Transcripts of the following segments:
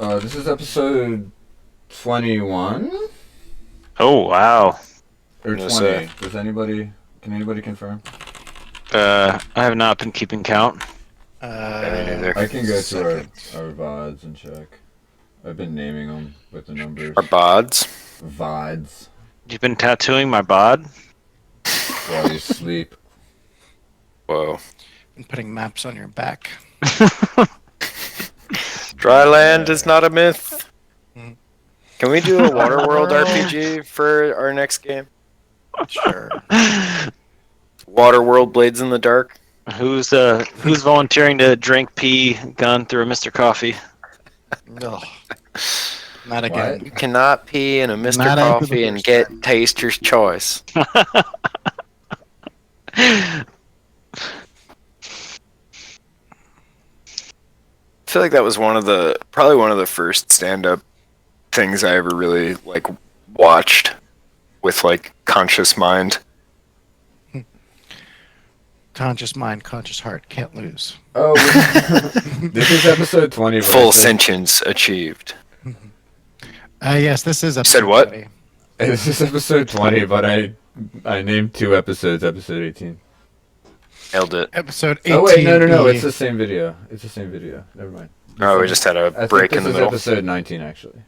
This is episode 21 Oh, wow. or 20. Can anybody confirm? I have not been keeping count. I can go to our VODs and check. I've been naming them with the numbers. Our bods. VODs. You've been tattooing my bod? While you sleep. Whoa. And putting maps on your back. Dry land is not a myth. Mm. Can we do a Waterworld RPG for our next game? Sure. Waterworld Blades in the Dark. Who's volunteering to drink pee gun through a Mr. Coffee? Ugh. Not again. You cannot pee in a Mr. Not after Coffee the and first get time. taster's choice. I feel like that was probably one of the first stand-up things I ever really watched with conscious mind. Conscious mind, conscious heart, can't lose. Oh, this is episode 20. Full sentience achieved. Yes, this is episode said what? 20. This is episode 20, but I named 2 episodes. Episode 18. Nailed it. Episode 18. Oh wait, no, it's the same video. Never mind. Oh, we just had a I break think in the this middle. is episode 19, actually.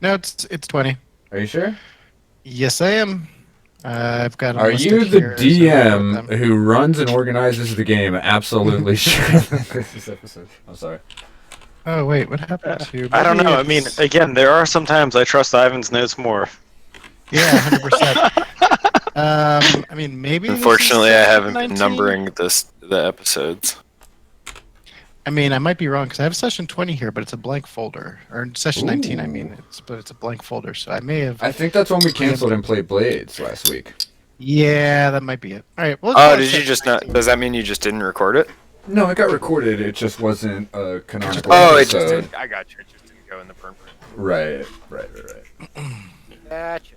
No, it's 20. Are you sure? Yes, I am. I've got. Are listed you the here, so I'll go DM with them. who runs and organizes the game? Absolutely sure. This is episode. I'm sorry. Oh wait, what happened to? I don't maybe know. I mean, it's- again, there are some times I trust Ivan's notes more. yeah, 100%. I mean, maybe. this is Unfortunately, I haven't been 19? numbering the episodes. I mean, I might be wrong because I have session 20 here, but it's a blank folder. Or session 19, I mean, but it's a blank folder, so I may have. I think that's when we canceled and played Blades last week. Yeah, that might be it. All right. Well, Oh, did you just not? Does that mean you just didn't record it? No, it got recorded. It just wasn't a canonical Oh, it just episode. didn't. I got you. It just didn't go in the burn. Right. Gotcha.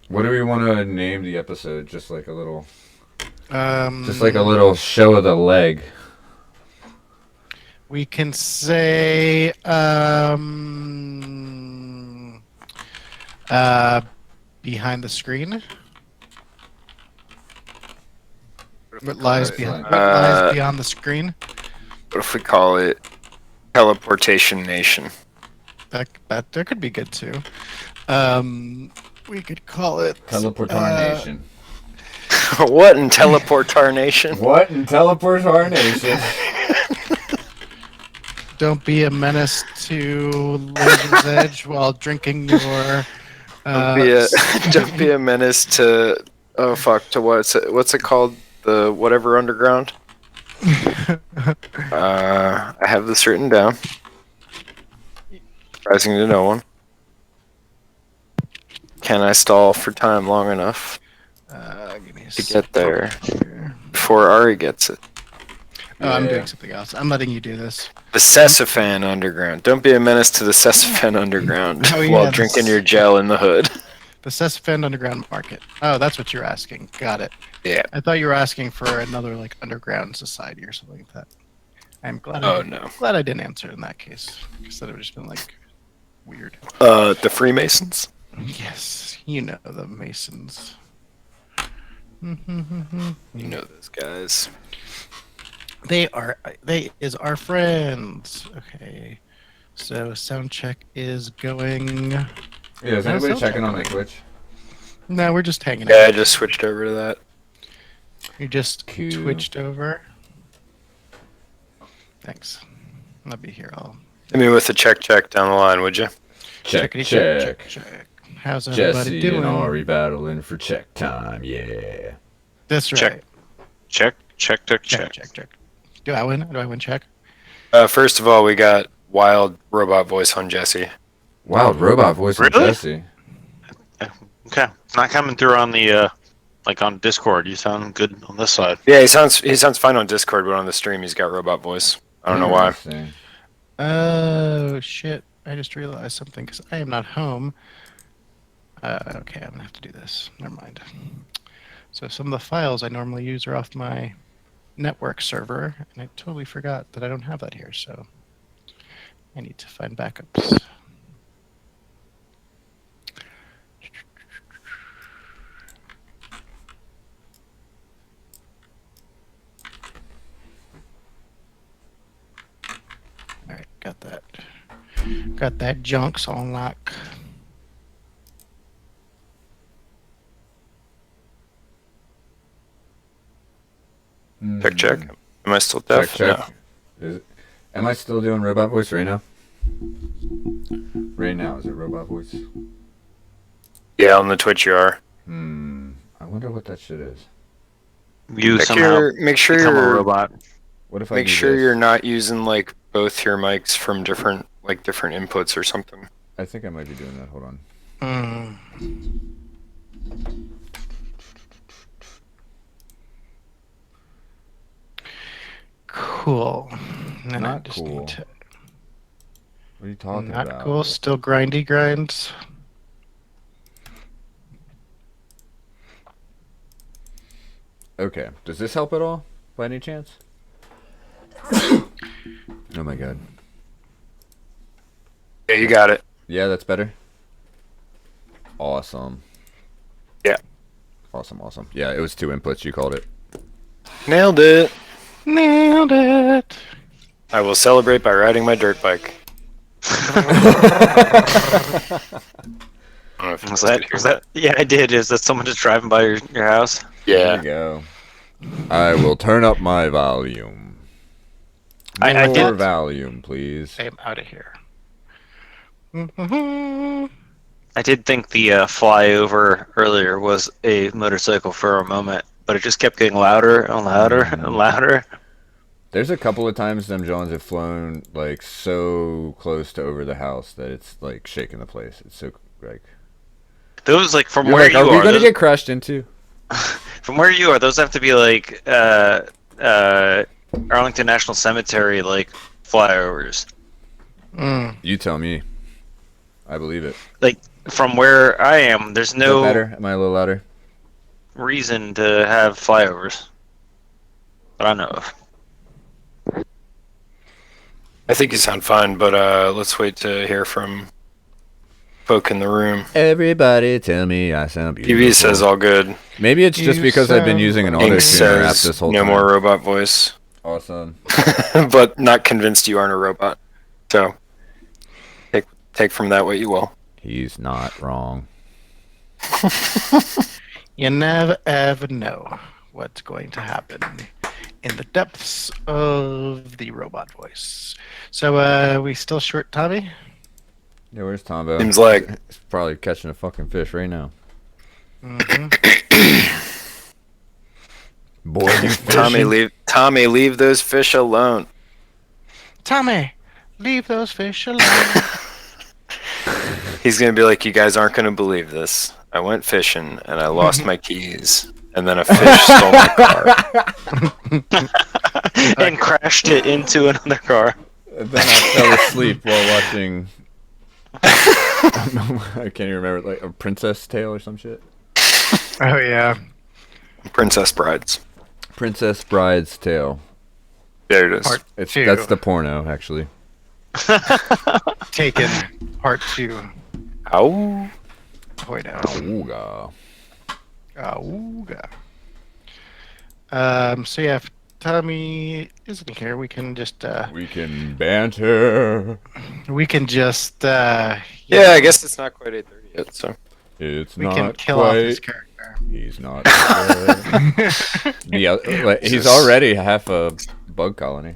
What do we want to name the episode? Just like a little Um, show of the leg. We can say behind the screen. What lies behind? What lies beyond the screen? What if we call it Teleportation Nation? That could be good too. We could call it Teleportarnation. What in Teleportarnation? What in Teleportarnation? Don't be a menace to Laser's Edge while drinking your. Don't be a menace to. Oh fuck! To what's it called? The whatever underground. I have this written down. Surprising to no one. Can I stall for time long enough Give me a to get there second. before Ari gets it? Oh, I'm Yeah. doing something else. I'm letting you do this. The Sessafan Underground. Don't be a menace to the Sessafan Underground Oh, yeah, while that's- drinking your gel in the hood. The Sessafan Underground Market. Oh, that's what you're asking. Got it. Yeah. I thought you were asking for another underground society or something like that. I'm glad. Oh no. Glad I didn't answer in that case. Because that would have just been weird. The Freemasons. Yes, you know the Masons. You know those guys. They is our friends. Okay, so sound check is going. Yeah, is No, anybody sound checking check. on my Twitch? No, we're just hanging Yeah, I out. just switched over to that. You just Cool. twitched over. Thanks. I'll be here. I'll Hit me with a check down the line, would you? Check. check. How's everybody Jesse doing? and Ari battling for check time. Yeah. That's right. Check. Check. Check. Do I win? Do I win? Check. First of all, we got wild robot voice on Jesse. Wild robot voice from Really? Jesse. Okay. Not coming through on the on Discord. You sound good on this side. Yeah, he sounds fine on Discord, but on the stream he's got robot voice. I don't know why. Interesting. Oh shit! I just realized something because I am not home. Okay, I'm gonna have to do this. Never mind. So some of the files I normally use are off my network server, and I totally forgot that I don't have that here, so I need to find backups. All right, got that. Got that junks on lock. Check. Am I still deaf? Check. Am I still doing robot voice right now? Right now, is it robot voice? Yeah, on the Twitch you are. I wonder what that shit is. You Make somehow sure, make sure become a you're robot. What if I make do sure this? you're not using like both your mics from different inputs or something. I think I might be doing that. Hold on. Cool. And then I Not just cool. need to- What are you talking Not about? cool. Still grindy grinds. Okay. Does this help at all, by any chance? Oh my god. Yeah, you got it. Yeah, that's better. Awesome. Yeah. Awesome. Yeah, it was 2 inputs. You called it. Nailed it. Nailed it. I will celebrate by riding my dirt bike. I don't know if you Was guys could hear that? Yeah, I did. Is that someone just driving by your house? There Yeah. we go. I will turn up my volume. I More did- volume, please. I'm out of here. I did think the flyover earlier was a motorcycle for a moment, but it just kept getting louder and louder and louder. There's a couple of times them Johns have flown like so close to over the house that it's like shaking the place. It's so like. Those like from You're where like, you are we are. gonna Those, get crashed into? from where you are, those have to be like Arlington National Cemetery like flyovers. You tell me. I believe it. Like from where I am, there's Is that no better? Am I a little louder? reason to have flyovers that I know of. I think you sound fine, but let's wait to hear from folk in the room. Everybody tell me I sound beautiful. TV says all good. Maybe it's just You because I've been sound using an Ink auto-tuner app says this whole no time. more robot voice, Awesome. but not convinced you aren't a robot. So take from that what you will. He's not wrong. You never ever know what's going to happen in the depths of the robot voice. So, we still short Tommy? Yeah, where's Tombo? Seems like He's probably catching a fucking fish right now. Boy, you fishing? Tommy, leave those fish alone. Tommy, leave those fish alone. He's gonna be like, you guys aren't gonna believe this. I went fishing and I lost my keys, and then a fish stole my car. And crashed it into another car. And then I fell asleep while watching. I can't even remember, like a Princess Tale or some shit. Oh, yeah. Princess Brides. Princess Bride's Tale. There it is. Part It's 2. that's the porno, actually. Taken, part 2. Ow. Point out. Ooga. Auga. So yeah, if Tommy isn't here, we can just We can banter. Yeah, I guess it's not quite 8:30 yet, so. It's we not can kill off his quite. character. He's not. Yeah, he's already half a bug colony.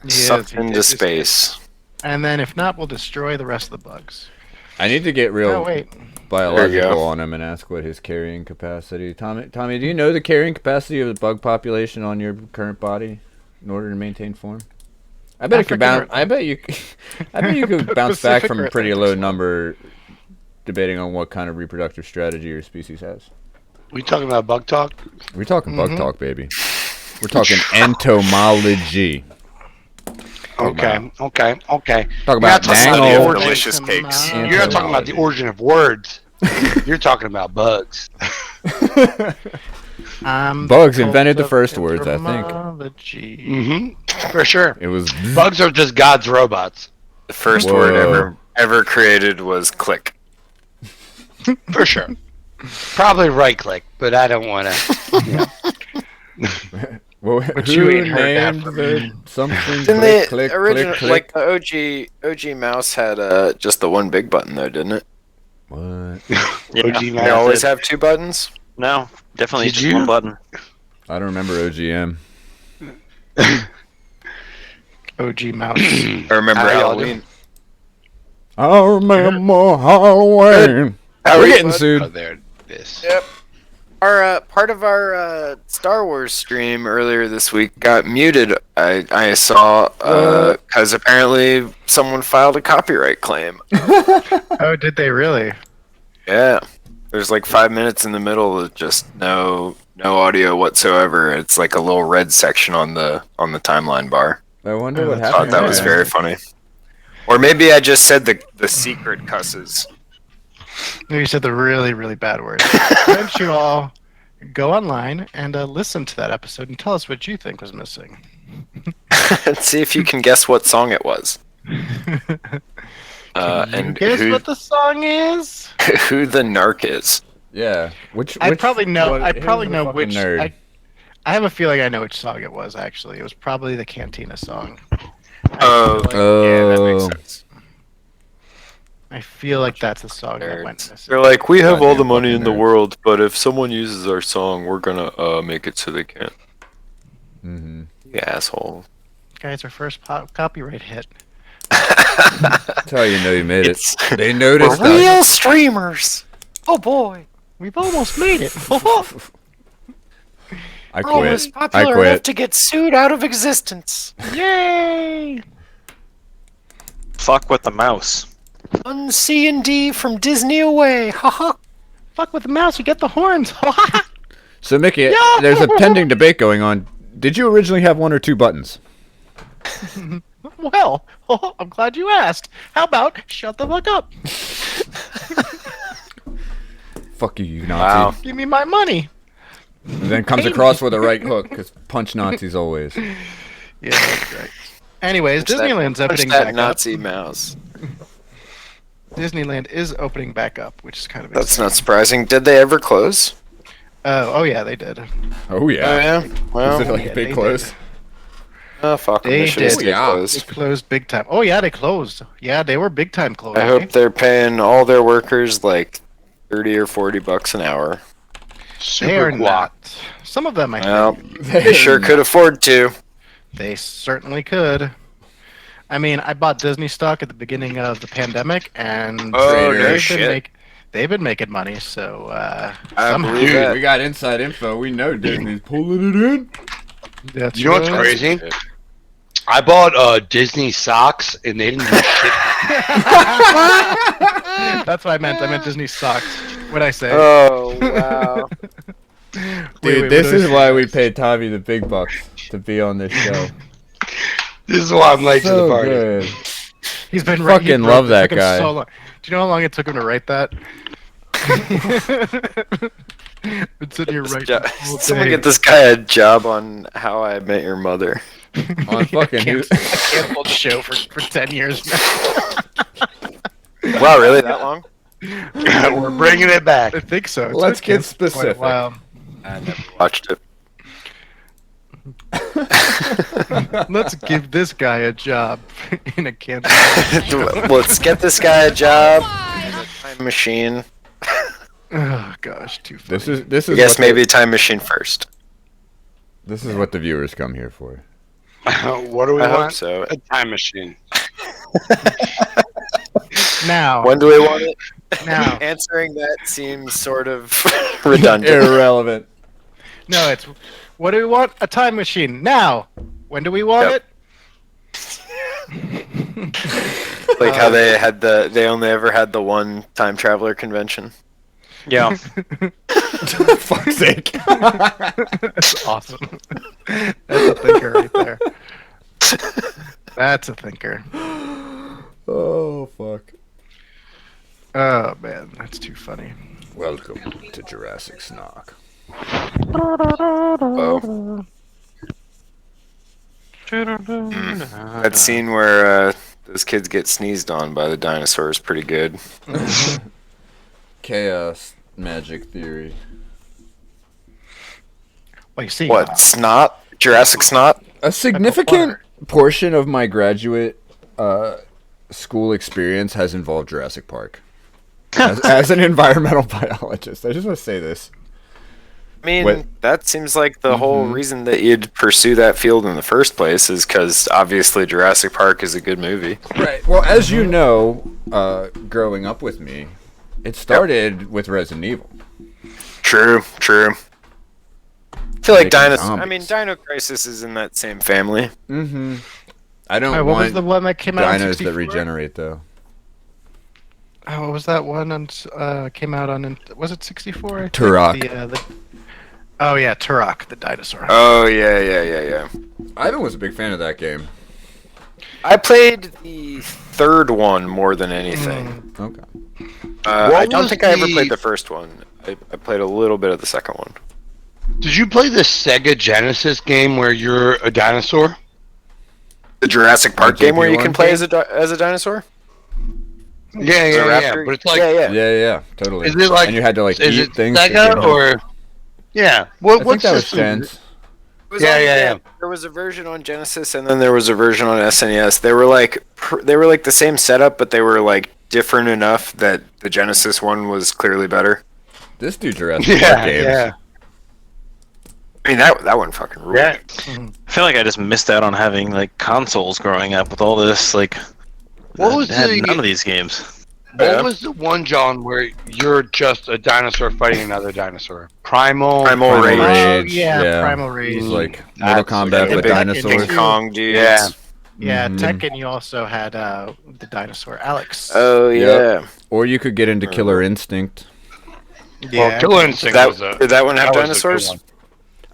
Sucked into space. And then if not, we'll destroy the rest of the bugs. I need to get real Oh wait. There you biological go. on him and ask what his carrying capacity. Tommy, do you know the carrying capacity of the bug population on your current body in order to maintain form? I bet it could bounce. I bet you. I bet you could bounce back Pacific from a or pretty Atlantic low Slope? number, debating on what kind of reproductive strategy your species has. We talking about bug talk? We're talking bug talk, baby. We're talking entomology. Okay. Talk You're about not talking about the dangle. origin. Delicious cakes. You're not talking about the origin of words. You're talking about bugs. Bugs invented the first words, I think. Mm-hmm. For sure. It was Bugs are just God's robots. The first Whoa. word ever created was click. For sure. Probably right click, but I don't want to. Well, But who you ain't heard that named from the me. something? Didn't they click, original click, click. like the OG mouse had just the one big button though, didn't it? What? Yeah, OG They mouse. always have two buttons. No, definitely Did just you? one button. I don't remember OGM. OG mouse. I remember How y'all Halloween. I remember Halloween. How We're are you, getting bud? Oh, sued. there. This. Yep. Our part of our Star Wars stream earlier this week got muted. I saw because apparently someone filed a copyright claim. Oh, did they really? Yeah, there's like 5 minutes in the middle of just no audio whatsoever. It's like a little red section on the timeline bar. I wonder what I thought happened. that was there. very funny. Or maybe I just said the secret cusses. No, you said the really, really bad words. Why don't you all go online and listen to that episode and tell us what you think was missing? Let's see if you can guess what song it was. And guess what the song is? who the narc is. Yeah. Which I probably know. what- I who's probably the know fucking which. nerd? I have a feeling I know which song it was. Actually, it was probably the Cantina song. Oh, yeah, that makes Oh. sense. I feel like that's the song that went Nerds. missing. They're like, we have all the Goddamn money fucking in the nerds. world, but if someone uses our song, we're gonna make it so they can't. Mm-hmm. You asshole. Guys, our first copyright hit. That's how you know you made it. It's- They We're noticed us. real streamers. Oh boy, We've almost made it. I we're almost quit. I popular enough quit. to get sued out of existence. Yay! Fuck with the mouse. On C and D from Disney away. Haha. Fuck with the mouse, you get the horns. So Mickey, Yeah. there's a pending debate going on. Did you originally have one or two buttons? Well, I'm glad you asked. How about shut the fuck up? Fuck you, you Nazi. Wow. Give me my money. And then comes across with a right hook, because punch Nazis always. Yeah, that's right. Anyways, Punch that- Disneyland's punch opening that back Nazi mouse. up. Disneyland is opening back up, which is kind of That's exciting. not surprising. Did they ever close? Oh yeah, they did. Oh yeah. Oh yeah. Well, Is it like yeah, a big they close? oh fuck. 'em, They They should have did. stayed Yeah. They closed. closed big time. Oh yeah, they closed. Yeah, they were big time closed. I hope they're paying all their workers like $30 or $40 an hour. they are Super guac. not. Some of them, I Well, think, they sure could afford to. they certainly could. I mean, I bought Disney stock at the beginning of the pandemic, and Oh, no they've shit. been they've been making money. So I somehow, believe Dude, that. we got inside info. We know Disney's pulling it in. that's You know what's right. crazy? I bought Disney socks and they didn't do shit. That's what I meant. I meant Disney socks. What'd I say? Oh wow. Dude, wait, this what do I is say? why we paid Tommy the big bucks to be on this show. This is why I'm late to the So party. good. He's been Fucking he love it that took him guy. So long. Do you know how long it took him to write that? Been sitting here writing all Someone day. get this guy a job on How I Met Your Mother. On fucking who? Canceled show for 10 years now. Wow, really? That long? We're bringing it back. I think so. It's Let's been get canceled for quite a specific. while. I never watched it. Let's give this guy a job in a canceled show. Let's get this guy a job in a time machine. Oh gosh, too funny. This I is guess what maybe time machine first. this is what the viewers come here for. What do we I hope want? so. A time machine. Now, When do we want it? now, Answering that seems sort of redundant. Irrelevant. no, it's what do we want? A time machine. Now, when do we want Yep. it? Like how they only ever had the one time traveler convention. Yeah. For fuck's sake. That's awesome. That's a thinker right there. That's a thinker. Oh fuck. Oh man, that's too funny. Welcome to Jurassic Snog. Oh. That scene where those kids get sneezed on by the dinosaur is pretty good. Chaos magic theory. Well, you see, What, snot? Jurassic snot? A significant portion of my graduate school experience has involved Jurassic Park. As an environmental biologist, I just want to say this. I mean, Wait. that seems like the whole reason that you'd pursue that field in the first place is because obviously Jurassic Park is a good movie. Right. Well, as you know, growing up with me, it started with Resident Evil. True. I feel like Making Dino Crisis is in that same family. Mm-hmm. I don't what was want the one that came out on dinos 64? that regenerate, though. Oh, what was that one on? Came out on. Was it 64? Turok. Oh yeah, Turok, the dinosaur. Oh, yeah. Ivan was a big fan of that game. I played the third one more than anything. Okay. I don't was think I ever the- played the first one. I played a little bit of the second one. Did you play the Sega Genesis game where you're a dinosaur? The Jurassic Park The game where you JP1 can play game? as a dinosaur? Yeah. Raptor? But it's like, Yeah, totally. is it like? And you had to like is eat it things. to Sega get them. or? Yeah. I think What's that was system? Gens. It was Yeah. There was a version on Genesis, and then there was a version on SNES. They were like the same setup, but they were like different enough that the Genesis one was clearly better. This dude Jurassic Park games. Yeah. I mean that one fucking ruled. Yeah. I feel like I just missed out on having like consoles growing up with all this. Like, What was I had the- none of these games. What was the one, John, where you're just a dinosaur fighting another dinosaur? Primal Rage. Oh, yeah, Primal Rage. It was like Mortal Kombat The with big dinosaurs. King Kong dudes. Yeah. Yeah, Mhm. Tekken. You also had the dinosaur Alex. Oh yeah. Yep. Or you could get into Killer Instinct. Well, Killer Instinct was a. Did that one have that was a good dinosaurs? one.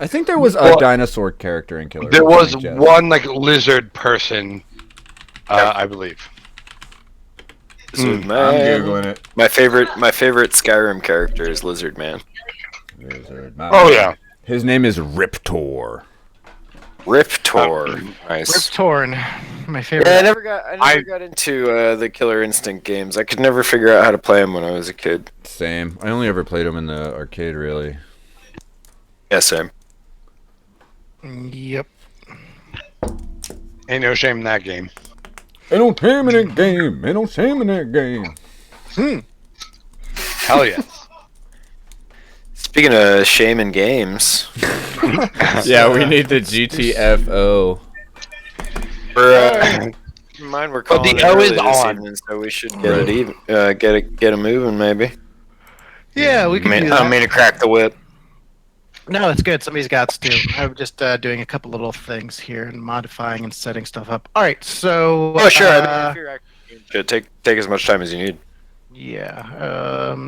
I think there was a Well, dinosaur character in Killer There was Instinct. yes. one like lizard person, I believe. Lizard I'm Man. googling it. My favorite Skyrim character is Lizard Man. Lizard Man. Oh yeah. His name is Riptor. Riptor. Nice. Rip Torn, my favorite. Yeah, I never got into the Killer Instinct games. I could never figure out how to play them when I was a kid. Same. I only ever played him in the arcade, really. Yeah, same. Yep. Ain't no shame in that game. Ain't no shame in that game. Ain't no shame in that game. Hell yeah. Speaking of shame in games, Yeah, we need the GTFO. we're But calling the it O early is this on. evening, so we should get it even, get it moving maybe. Yeah, we can do I that. mean to crack the whip. No, it's good. Somebody's got to. I'm just doing a couple little things here and modifying and setting stuff up. All right, so. Oh sure. I mean, if you're actually, should take as much time as you need. Yeah.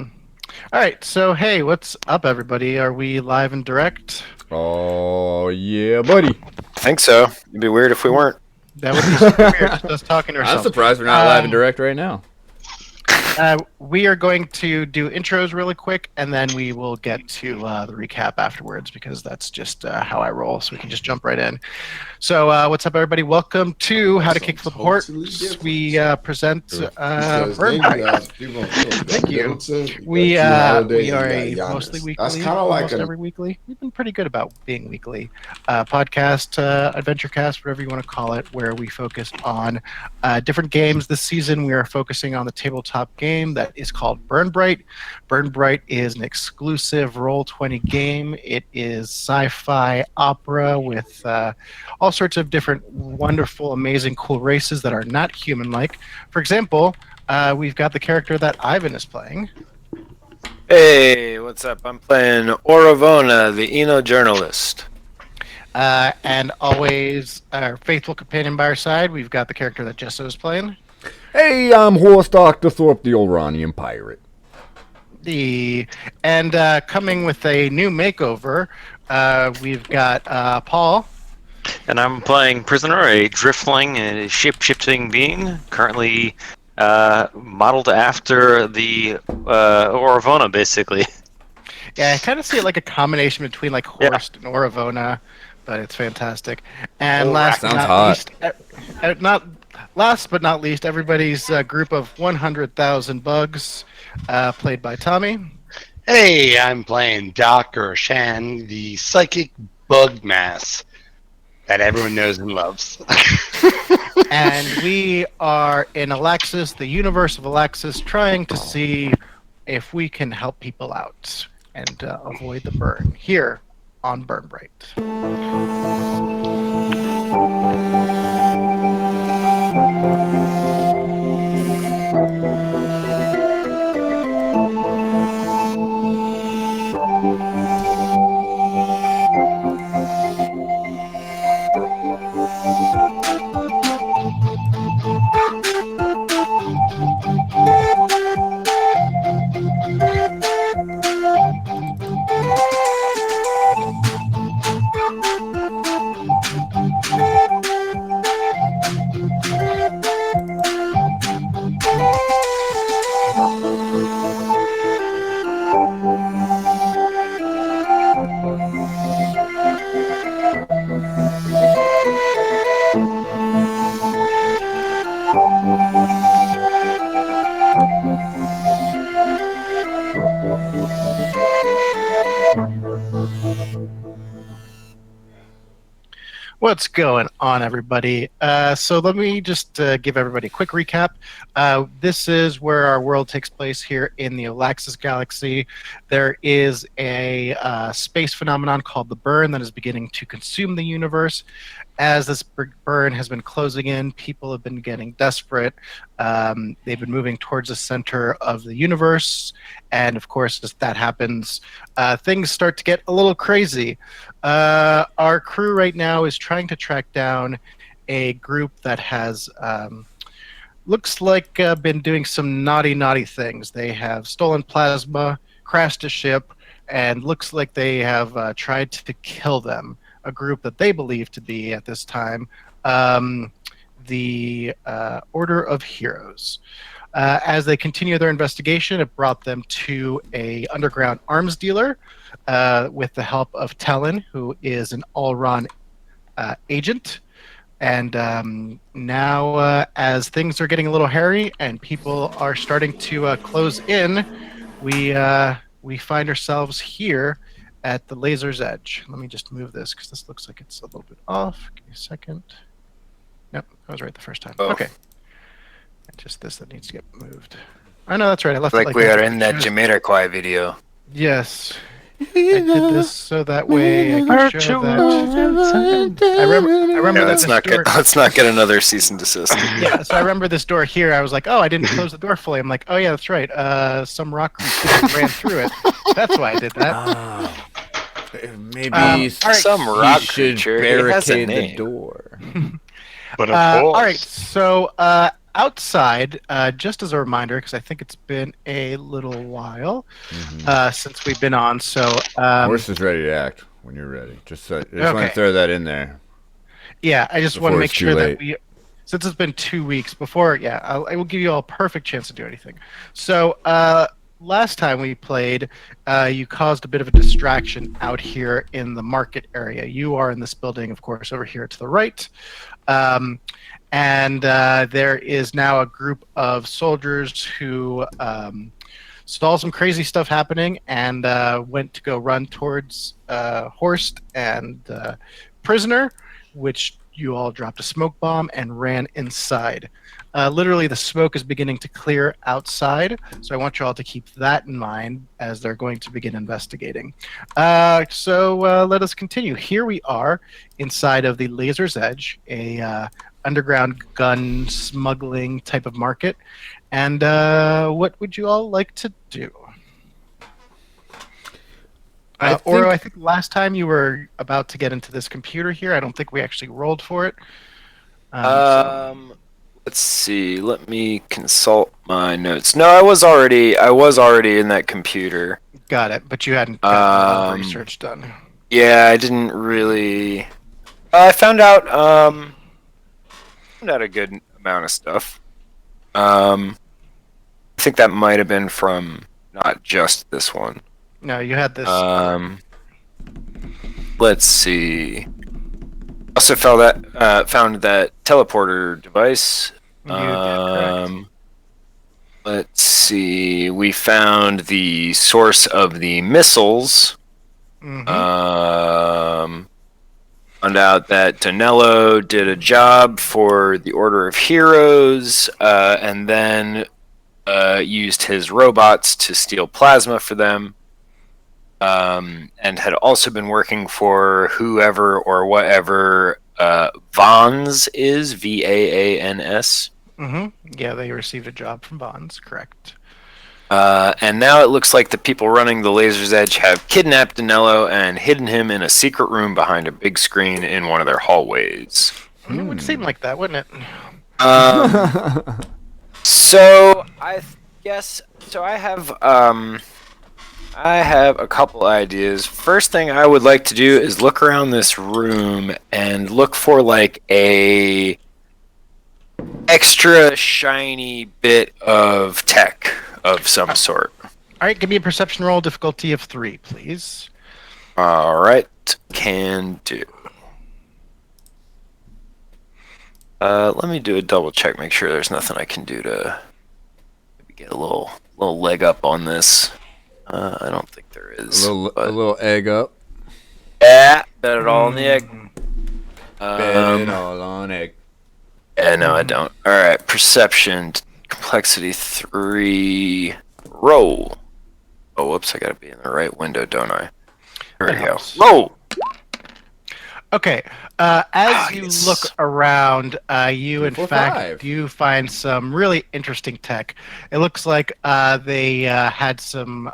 All right, so hey, what's up, everybody? Are we live and direct? Oh, yeah, buddy. I think so. It'd be weird if we weren't. That would be super weird. Just us talking to I'm ourselves. surprised we're not live and direct right now. We are going to do intros really quick, and then we will get to the recap afterwards because that's just how I roll. So we can just jump right in. So what's up, everybody? Welcome to How to Kick Flip Horse. We present Burn. Thank you. We are a mostly weekly, That's kind of like almost every weekly. We've been pretty good about being weekly. Podcast, adventure cast, whatever you want to call it, where we focus on different games. This season, we are focusing on the tabletop game that is called Burn Bright. Burn Bright is an exclusive Roll20 game. It is sci-fi opera with all sorts of different wonderful, amazing, cool races that are not human-like. For example, we've got the character that Ivan is playing. Hey, what's up? I'm playing Oravona, the Eno journalist. And always our faithful companion by our side, we've got the character that Jesso is playing. Hey, I'm Horse Dr. Thorpe, the Oranian pirate. And coming with a new makeover, we've got Paul. And I'm playing Prisoner, a driftling and shape-shifting being, currently modeled after the Oravona, basically. Yeah, I kind of see it like a combination between like Horst and Oravona, but it's fantastic. And Oh, last but sounds not hot. least, last but not least, everybody's group of 100,000 bugs, played by Tommy. Hey, I'm playing Dr. Shan, the psychic bug mass that everyone knows and loves. And we are in Alexis, the universe of Alexis, trying to see if we can help people out and avoid the burn here on Burn Bright. What's going on, everybody? So let me just give everybody a quick recap. This is where our world takes place here in the Alaxis Galaxy. There is a space phenomenon called the burn that is beginning to consume the universe. As this burn has been closing in, people have been getting desperate. They've been moving towards the center of the universe. And of course, as that happens, things start to get a little crazy. Our crew right now is trying to track down a group that has looks like been doing some naughty things. They have stolen plasma, crashed a ship, and looks like they have tried to kill them. A group that they believe to be at this time the Order of Heroes. As they continue their investigation, it brought them to a underground arms dealer with the help of Talon, who is an Allron agent. And now, as things are getting a little hairy and people are starting to close in, we find ourselves here at the laser's edge. Let me just move this because this looks like it's a little bit off. Give me a second. Nope, I was right the first time. Oh. Okay. Just this that needs to get moved. Oh no, that's right. I left Like it we that. are in that Jamiroquai video. Yes. I did this so that way I can show that. I remember Yeah, that let's this not door. get let's not get another cease and desist. Yeah, so I remember this door here. I was like, oh, I didn't close the door fully. I'm like, oh yeah, that's right. Some rock creature ran through it. That's why I did that. Ah, maybe all right. Some he rock should creature. It has a barricade the name. door. But of All course. right, so outside, just as a reminder, because I think it's been a little while since we've been on. So Horse is ready to act when you're ready. Just want to Okay. throw that in there. yeah, I just want to Before make it's too sure that late. we, since it's been 2 weeks before, I will give you all a perfect chance to do anything. So last time we played, you caused a bit of a distraction out here in the market area. You are in this building, of course, over here to the right. And there is now a group of soldiers who saw some crazy stuff happening and went to go run towards Horst and Prisoner, which you all dropped a smoke bomb and ran inside. Literally, the smoke is beginning to clear outside, so I want you all to keep that in mind as they're going to begin investigating. So let us continue. Here we are inside of the Laser's Edge, a underground gun smuggling type of market. And what would you all like to do? Oro, I think last time you were about to get into this computer here. I don't think we actually rolled for it. Let's see. Let me consult my notes. No, I was already in that computer. Got it, but you hadn't gotten the research done. Yeah, I didn't really. I found out a good amount of stuff. I think that might have been from not just this one. No, you had this. Let's see. Also found that teleporter device. You did, correct. Let's see. We found the source of the missiles. Mhm. Found out that Tonello did a job for the Order of Heroes, and then used his robots to steal plasma for them. And had also been working for whoever or whatever Vons is, Vaans. Yeah, they received a job from Bonds, correct. And now it looks like the people running the Laser's Edge have kidnapped Danilo and hidden him in a secret room behind a big screen in one of their hallways. It would seem like that, wouldn't it? So I guess so. I have a couple ideas. First thing I would like to do is look around this room and look for like a extra shiny bit of tech of some sort. All right, give me a perception roll, difficulty of 3, please. All right, can do. Let me do a double check, make sure there's nothing I can do to maybe get a little leg up on this. I don't think there is. A little egg up. Yeah, bet it all on the egg. Bet it all on egg. Yeah, no, I don't. All right, perception, complexity 3, roll. Oh, whoops, I gotta be in the right window, don't I? There we go. Roll. Okay, as you yes. look around, you in 4, fact 5. do find some really interesting tech. It looks like they had some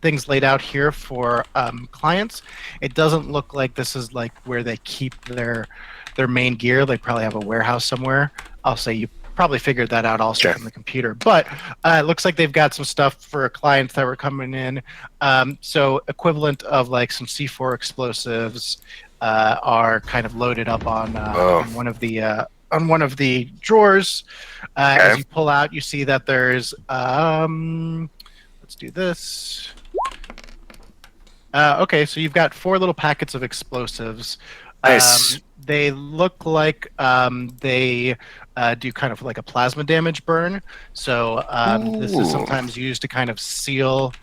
things laid out here for clients. It doesn't look like this is like where they keep their main gear. They probably have a warehouse somewhere. I'll say you probably figured that out also from the computer. But it looks like they've got some stuff for clients that were coming in. So equivalent of like some C4 explosives are kind of loaded up on one of the drawers. As you pull out, you see that there's let's do this. Okay, so you've got 4 little packets of explosives. Nice. They look like they do kind of like a plasma damage burn. So this is sometimes used to kind of seal.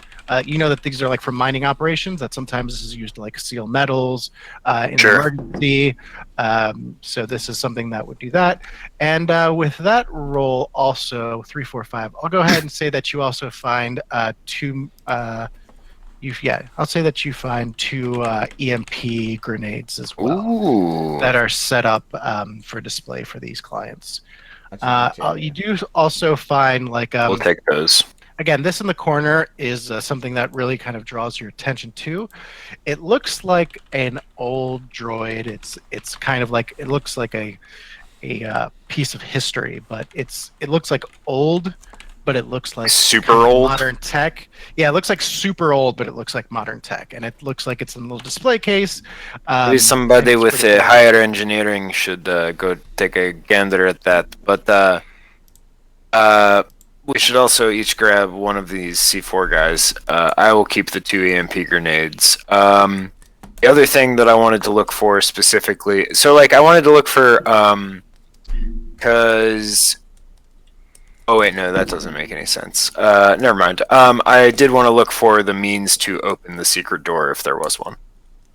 You know that these are like for mining operations. That sometimes this is used to like seal metals in emergency. So this is something that would do that. And with that roll, also 3, 4, 5. I'll go ahead and say that you also find 2. I'll say that you find 2 EMP grenades as well that are set up for display for these clients. You do also find like we'll take those. Again, this in the corner is something that really kind of draws your attention to. It looks like an old droid. It's kind of like it looks like a piece of history, but it looks like old. But it looks like super old modern tech. Yeah, it looks like super old, but it looks like modern tech, and it looks like it's in a little display case. Maybe somebody with higher engineering should go take a gander at that. But we should also each grab one of these C4 guys. I will keep the 2 EMP grenades. The other thing that I wanted to look for specifically, so like I wanted to look for, because. Oh wait, no, that doesn't make any sense. Never mind. I did want to look for the means to open the secret door if there was one.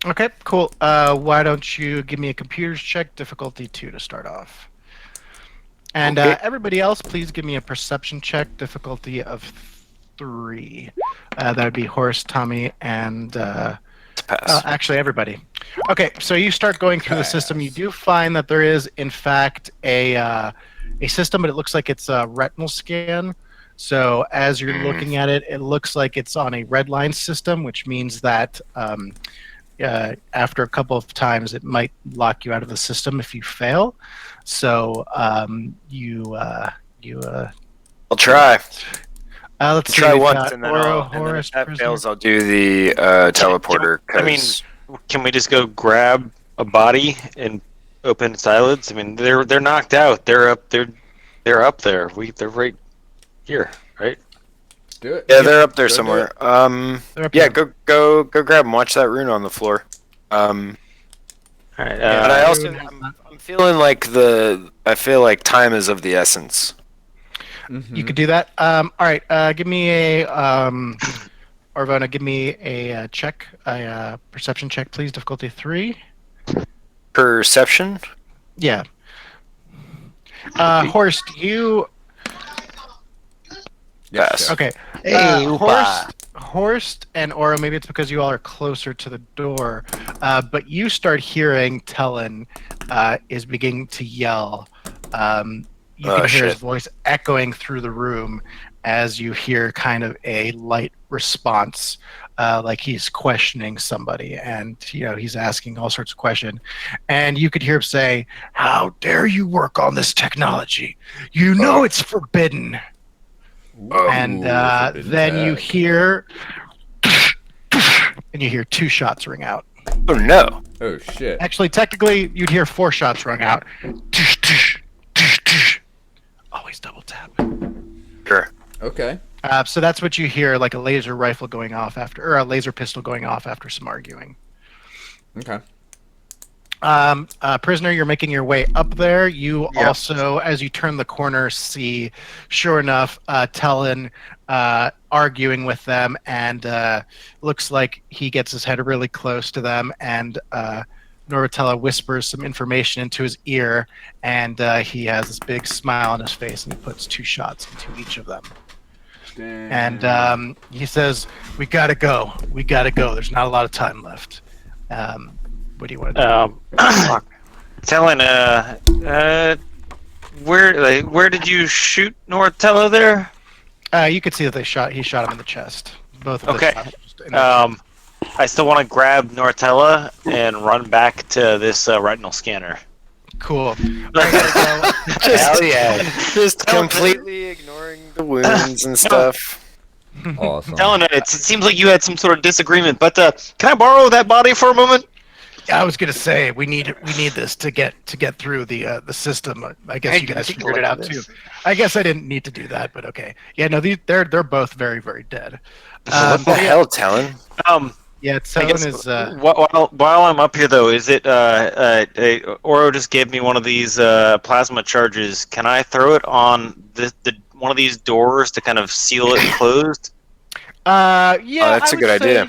Okay, cool. Why don't you give me a computer's check, difficulty 2 to start off. And everybody else, please give me a perception check, difficulty of 3. That would be Horace, Tommy, and actually everybody. Okay, so you start going through the system. You do find that there is, in fact, a system, but it looks like it's a retinal scan. So as you're looking at it, it looks like it's on a red line system, which means that after a couple of times, it might lock you out of the system if you fail. So I'll try. Let's try see, once, and then, if that fails, I'll do the teleporter. I mean, can we just go grab a body and open its eyelids? I mean, they're knocked out. They're up there. They're right here, right? Do it. Yeah, they're up there Go do somewhere. it. They're up Yeah, here. go grab them. Watch that rune on the floor. All right. Yeah, But I Rune also has not- I'm feeling like I feel like time is of the essence. You could do that. All right. Give me a Orvona. Give me a check, a perception check, please. Difficulty 3. Perception. Yeah. Horst, you. Yes. Okay. Hey, Oopa. Horst and Oro. Maybe it's because you all are closer to the door, but you start hearing Tellin is beginning to yell. You can hear his Shit. voice echoing through the room as you hear kind of a light response, like he's questioning somebody, and he's asking all sorts of questions, and you could hear him say, "How dare you work on this technology? You know it's forbidden." And then you hear, and you hear 2 shots ring out. Oh no. Oh shit. Actually, technically, you'd hear 4 shots ring out. Always double tap. Sure. Okay. So that's what you hear, like a laser rifle going off after, or a laser pistol going off after some arguing. Okay. Prisoner, you're making your way up there. You Yep. also, as you turn the corner, see, sure enough, Tellin arguing with them, and looks like he gets his head really close to them, and Norvatella whispers some information into his ear, and he has this big smile on his face, and he puts 2 shots into each of them. Damn. And he says, "We gotta go. We gotta go. There's not a lot of time left." What do you want to do? Telling, where did you shoot Nortella there? You could see that he shot him in the chest. Both of them. Okay. shot him just in the I still want to grab Nortella and run back to this retinal scanner. Cool. Hell yeah. Just completely ignoring the wounds and stuff. Awesome. Telling it seems like you had some sort of disagreement, but can I borrow that body for a moment? I was gonna say we need this to get through the system. I guess you guys figured it out too. I guess I didn't need to do that, but okay. Yeah, no, they're both very, very dead. What the hell, Talon? Yeah, I Tellin guess is. while I'm up here though, is it Oro just gave me one of these plasma charges? Can I throw it on the one of these doors to kind of seal it closed? Yeah, that's a good idea.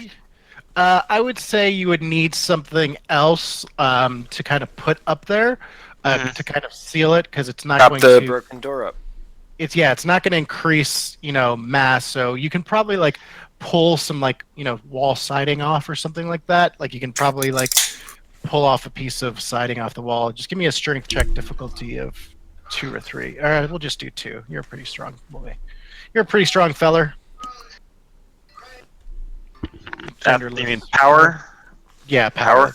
I would say you would need something else to kind of put up there to kind of seal it, because it's not Prop going the to. broken door up. It's not going to increase mass. So you can probably like pull some wall siding off or something like that. Like you can probably like pull off a piece of siding off the wall. Just give me a strength check difficulty of 2 or 3. We'll just do 2. You're a pretty strong boy. You're a pretty strong feller. You mean power? Yeah, Power?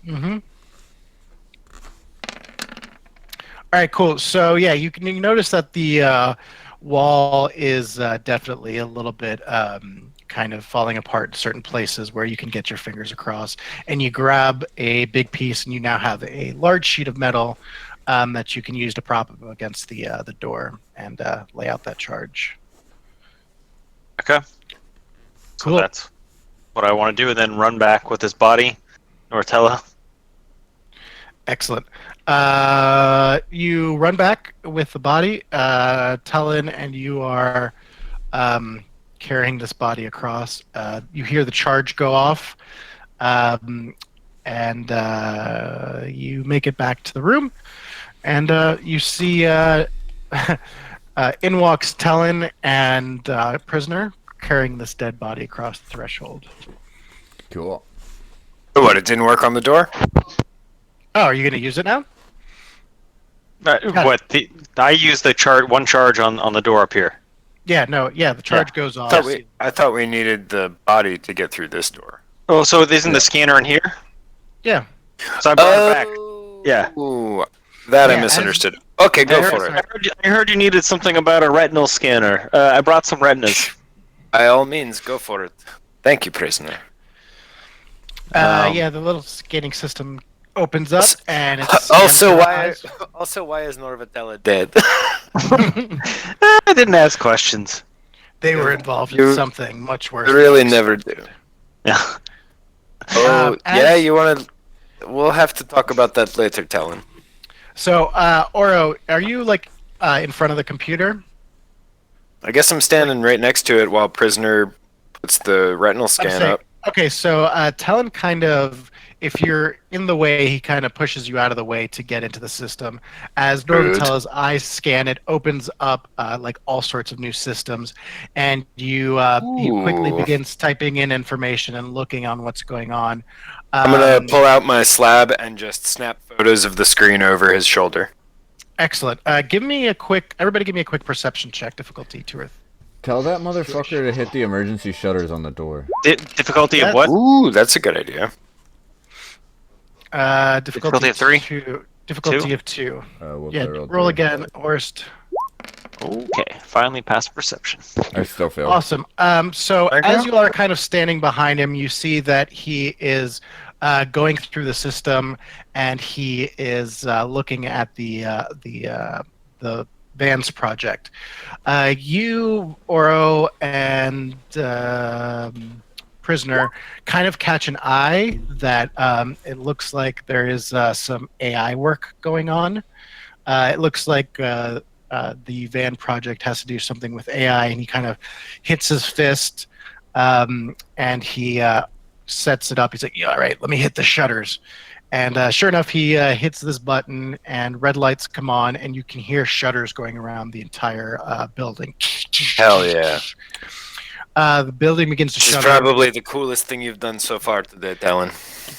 Mm-hmm. All right, cool. So yeah, you notice that the wall is definitely a little bit kind of falling apart in certain places where you can get your fingers across. And you grab a big piece, and you now have a large sheet of metal that you can use to prop up against the door and lay out that charge. Okay. So Cool. that's what I want to do, and then run back with his body, Nortella. Excellent. You run back with the body, Tellin, and you are carrying this body across. You hear the charge go off, and you make it back to the room, and you see in walks Tellin and prisoner carrying this dead body across the threshold. Cool. What? It didn't work on the door? Oh, are you going to use it now? I used the one charge on the door up here. Yeah, no, yeah, the charge goes off. I thought we needed the body to get through this door. Oh, so isn't the scanner in here? Yeah. So I brought it back. Yeah. Ooh, that I Yeah, misunderstood. Okay, go for it. I heard you needed something about a retinal scanner. I brought some retinas. By all means, go for it. Thank you, prisoner. Yeah, the little scanning system opens up, and it's Also, why is Norvatella dead? I didn't ask questions. They were involved in You- something much worse. You than really we never do. expected. Yeah. Oh, as- yeah, you want to... We'll have to talk about that later, Talon. So, Oro, are you like in front of the computer? I guess I'm standing right next to it while Prisoner puts the retinal I'm scan saying- up. Okay, so Talon kind of, if you're in the way, he kind of pushes you out of the way to get into the system. As Norvatella's eyes scan, it opens up like all sorts of new systems, and he quickly Ooh. begins typing in information and looking on what's going on. I'm going to pull out my slab and just snap photos of the screen over his shoulder. Excellent. Everybody give me a quick perception check, difficulty 2 or 3. Tell that motherfucker to hit the emergency shutters on the door. Difficulty of That- what? Ooh, that's a good idea. Difficulty of 3? 2. Difficulty Two? of 2. Whoops, Yeah, I rolled roll 3. again, Horst. Okay, finally passed perception. I still failed. Awesome. So Okay. as you are kind of standing behind him, you see that he is going through the system, and he is looking at the Vans project. You, Oro, and Prisoner kind of catch an eye that it looks like there is some AI work going on. It looks like the Van project has to do something with AI, and he kind of hits his fist, and he sets it up. He's like, "Yeah, all right, let me hit the shutters." And sure enough, he hits this button, and red lights come on, and you can hear shutters going around the entire building. Hell yeah. The building begins to This is shudder. probably the coolest thing you've done so far today, Talon.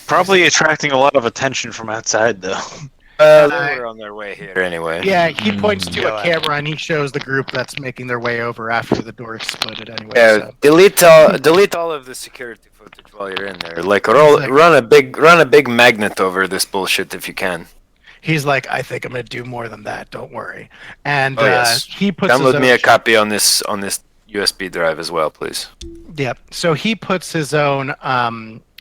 Probably attracting a lot of attention from outside, though. They were on their way here anyway. Yeah, he points to Yeah. a camera, and he shows the group that's making their way over after the door exploded anyway. Yeah, So. delete all of the security footage while you're in there. Like run a big magnet over this bullshit if you can. He's like, I think I'm going to do more than that. Don't worry. And Oh, yes. he puts his Download me own- a copy on this USB drive as well, please. Yep. So he puts his own.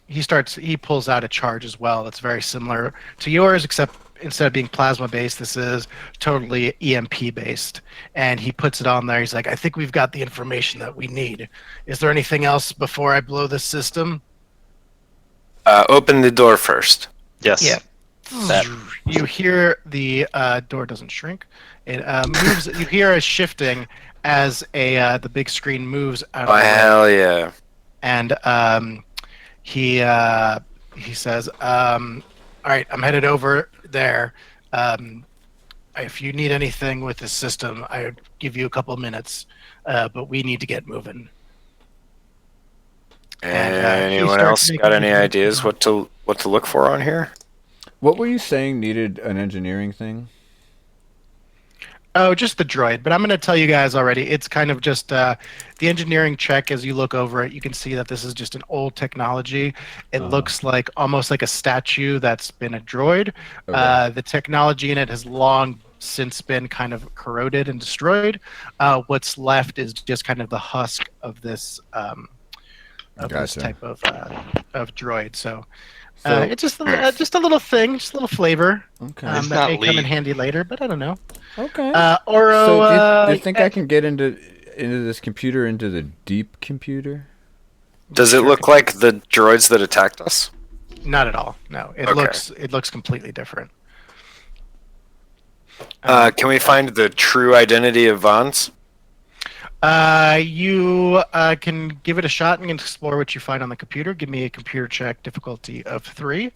He pulls out a charge as well. That's very similar to yours, except instead of being plasma based, this is totally EMP based. And he puts it on there. He's like, I think we've got the information that we need. Is there anything else before I blow this system? Open the door first. Yes. Yeah. That. You hear the door doesn't shrink. It moves. You hear a shifting as the big screen moves out Oh of the way. hell yeah! And he says, "All right, I'm headed over there. If you need anything with this system, I would give you a couple minutes, but we need to get moving." And, he Anyone starts else making got any his way ideas down. what to look for on here? What were you saying needed an engineering thing? Oh, just the droid. But I'm going to tell you guys already. It's kind of just the engineering check. As you look over it, you can see that this is just an old technology. It looks like almost like a statue that's been a droid. Okay. The technology in it has long since been kind of corroded and destroyed. What's left is just kind of the husk of this this Gotcha. type of droid. So. So- It's just a little thing, just a little flavor Okay. It's that not may come in lead. handy later, but I don't know. Okay. Oro, So do you think I can get into this computer, into the deep computer? Does it look like the droids that attacked us? Not at all. No, it Okay. looks completely different. Can we find the true identity of Vons? You can give it a shot and explore what you find on the computer. Give me a computer check, difficulty of 3.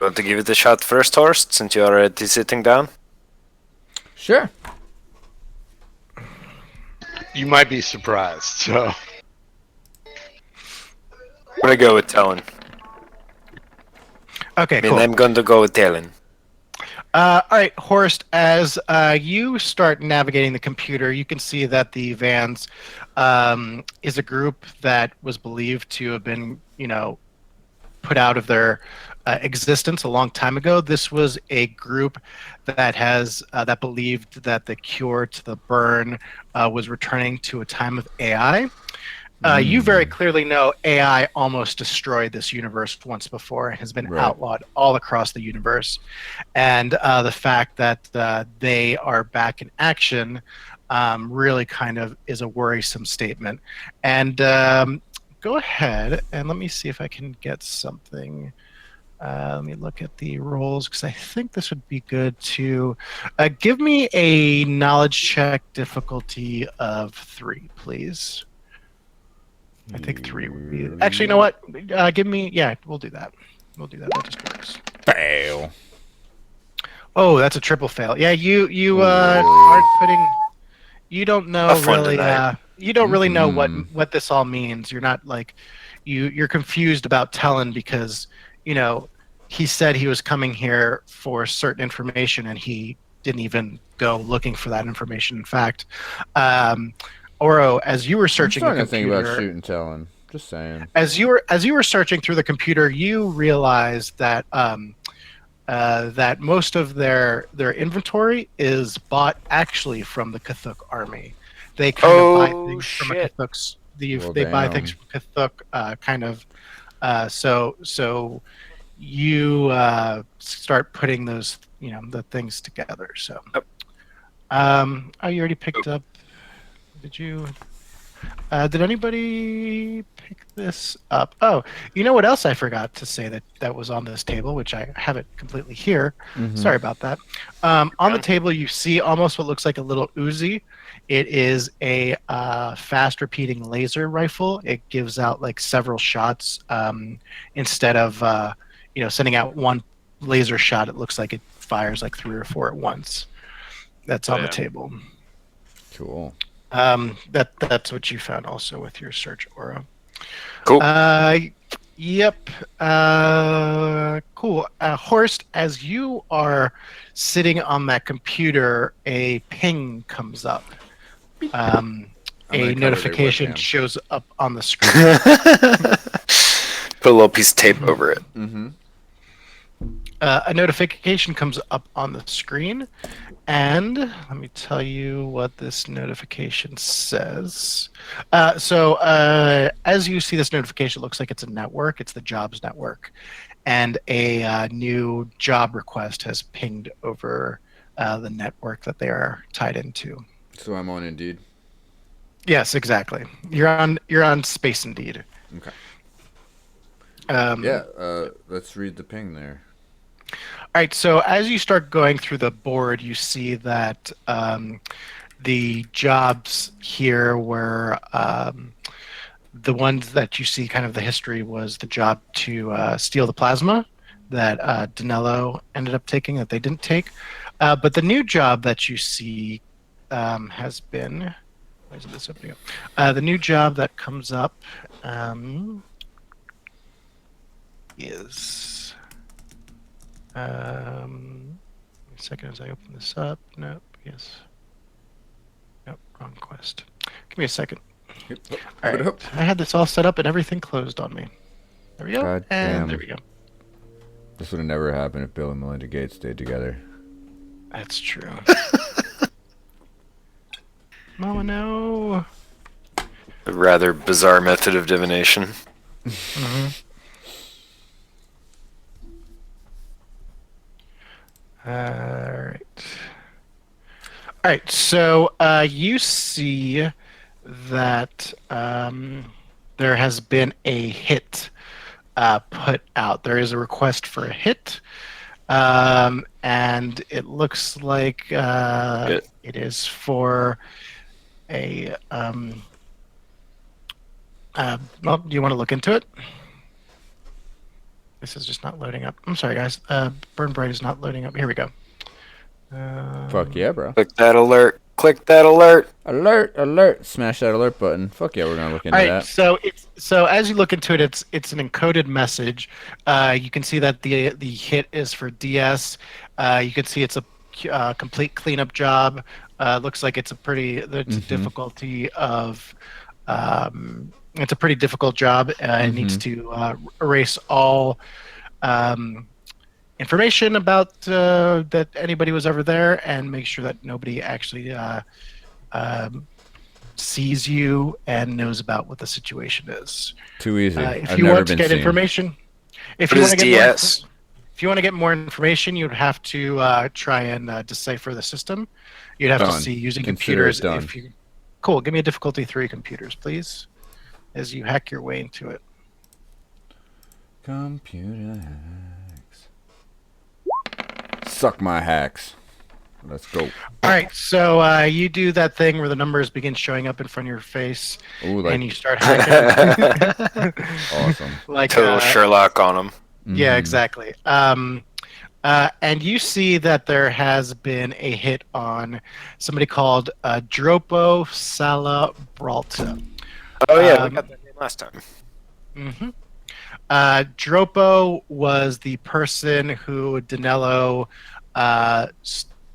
Want to give it a shot first, Horst, since you're already sitting down? Sure. You might be surprised. So I'm gonna go with Talon. Okay, I mean, cool. I'm going to go with Talon. All right, Horst, as you start navigating the computer, you can see that the Vans is a group that was believed to have been, put out of their existence a long time ago. This was a group that that believed that the cure to the burn was returning to a time of AI. You very clearly know AI almost destroyed this universe once before and has been outlawed all across the universe. And the fact that they are back in action really kind of is a worrisome statement. And go ahead and let me see if I can get something. Let me look at the rolls because I think this would be good to give me a knowledge check difficulty of 3, please. I think 3 would be. Actually, you know what? Give me. Yeah, we'll do that. We'll do that. That just works. Fail. Oh, that's a triple fail. Yeah, you aren't putting. You don't know really. You don't really know what this all means. You're not like, you're confused about Talon because he said he was coming here for certain information and he didn't even go looking for that information. In fact, Oro, as you were searching the computer, I'm starting to think about shooting Talon. Just saying. As you were searching through the computer, you realized that that most of their inventory is bought actually from the Cthulhu army. They kind of buy things from Cthulhu's. They buy things from Cthulhu, kind of. So you start putting those, the things together. So, you already picked up. Did you? Did anybody pick this up? Oh, you know what else I forgot to say that was on this table, which I have it completely here. Sorry about that. On the table, you see almost what looks like a little Uzi. It is a fast repeating laser rifle. It gives out like several shots instead of sending out one laser shot. It looks like it fires like 3 or 4 at once. That's on the table. Cool. That's what you found also with your search, Aura. Cool. Yep. Cool. Horst, as you are sitting on that computer, a ping comes up. A notification shows up on the screen. Put a little piece of tape over it. A notification comes up on the screen, and let me tell you what this notification says. As you see this notification, it looks like it's a network. It's the jobs network, and a new job request has pinged over the network that they are tied into. So I'm on Indeed. Yes, exactly. You're on Space Indeed. Okay. Let's read the ping there. All right, so as you start going through the board, you see that the jobs here were the ones that you see kind of the history was the job to steal the plasma that Danilo ended up taking that they didn't take. But the new job that you see has been... Why isn't this opening up? The new job that comes up is... a second as I open this up. Nope. Yes. Nope. Wrong quest. Give me a second. Yep. All right. I had this all set up and everything closed on me. There we go. God and damn. there we go. This would have never happened if Bill and Melinda Gates stayed together. That's true. Mama, no. A rather bizarre method of divination. All right. So you see that there has been a hit put out. There is a request for a hit, and it looks like it is for a. Well, do you want to look into it? This is just not loading up. I'm sorry, guys. Burn Bright is not loading up. Here we go. Fuck yeah, bro. Click that alert. Click that alert. Alert. Smash that alert button. Fuck yeah, we're going to look into that. So as you look into it, it's an encoded message. You can see that the hit is for DS. You can see it's a complete cleanup job. Looks like it's a pretty difficulty of it's a pretty difficult job. It needs to erase all information about that anybody was ever there, and make sure that nobody actually sees you and knows about what the situation is. Too easy. If I've you never want to been get seen. information, if What you is want to get more, DS? if you want to get more information, you'd have to try and decipher the system. You'd have to Done. see using Consider it computers. done. If you, cool, give me a difficulty 3 computers, please, as you hack your way into it. Computer hacks. Suck my hacks. Let's go. All right, so you do that thing where the numbers begin showing up in front of your face, Ooh, and like you start hacking. awesome. Like Total Sherlock on him. Yeah, Mhm. exactly. And you see that there has been a hit on somebody called Dropo Salabralta. Oh yeah, we Um, got that name last time. hmm Dropo was the person who Danilo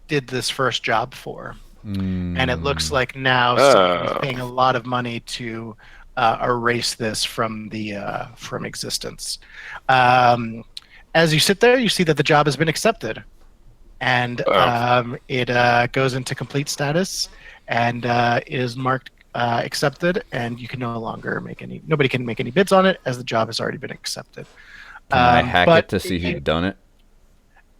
did this first job for. And it looks like now someone's paying a lot of money to erase this from from existence. As you sit there, you see that the job has been accepted, and it goes into complete status, and is marked accepted, and you can no longer nobody can make any bids on it as the job has already been accepted. Can I hack but it to see who's done it?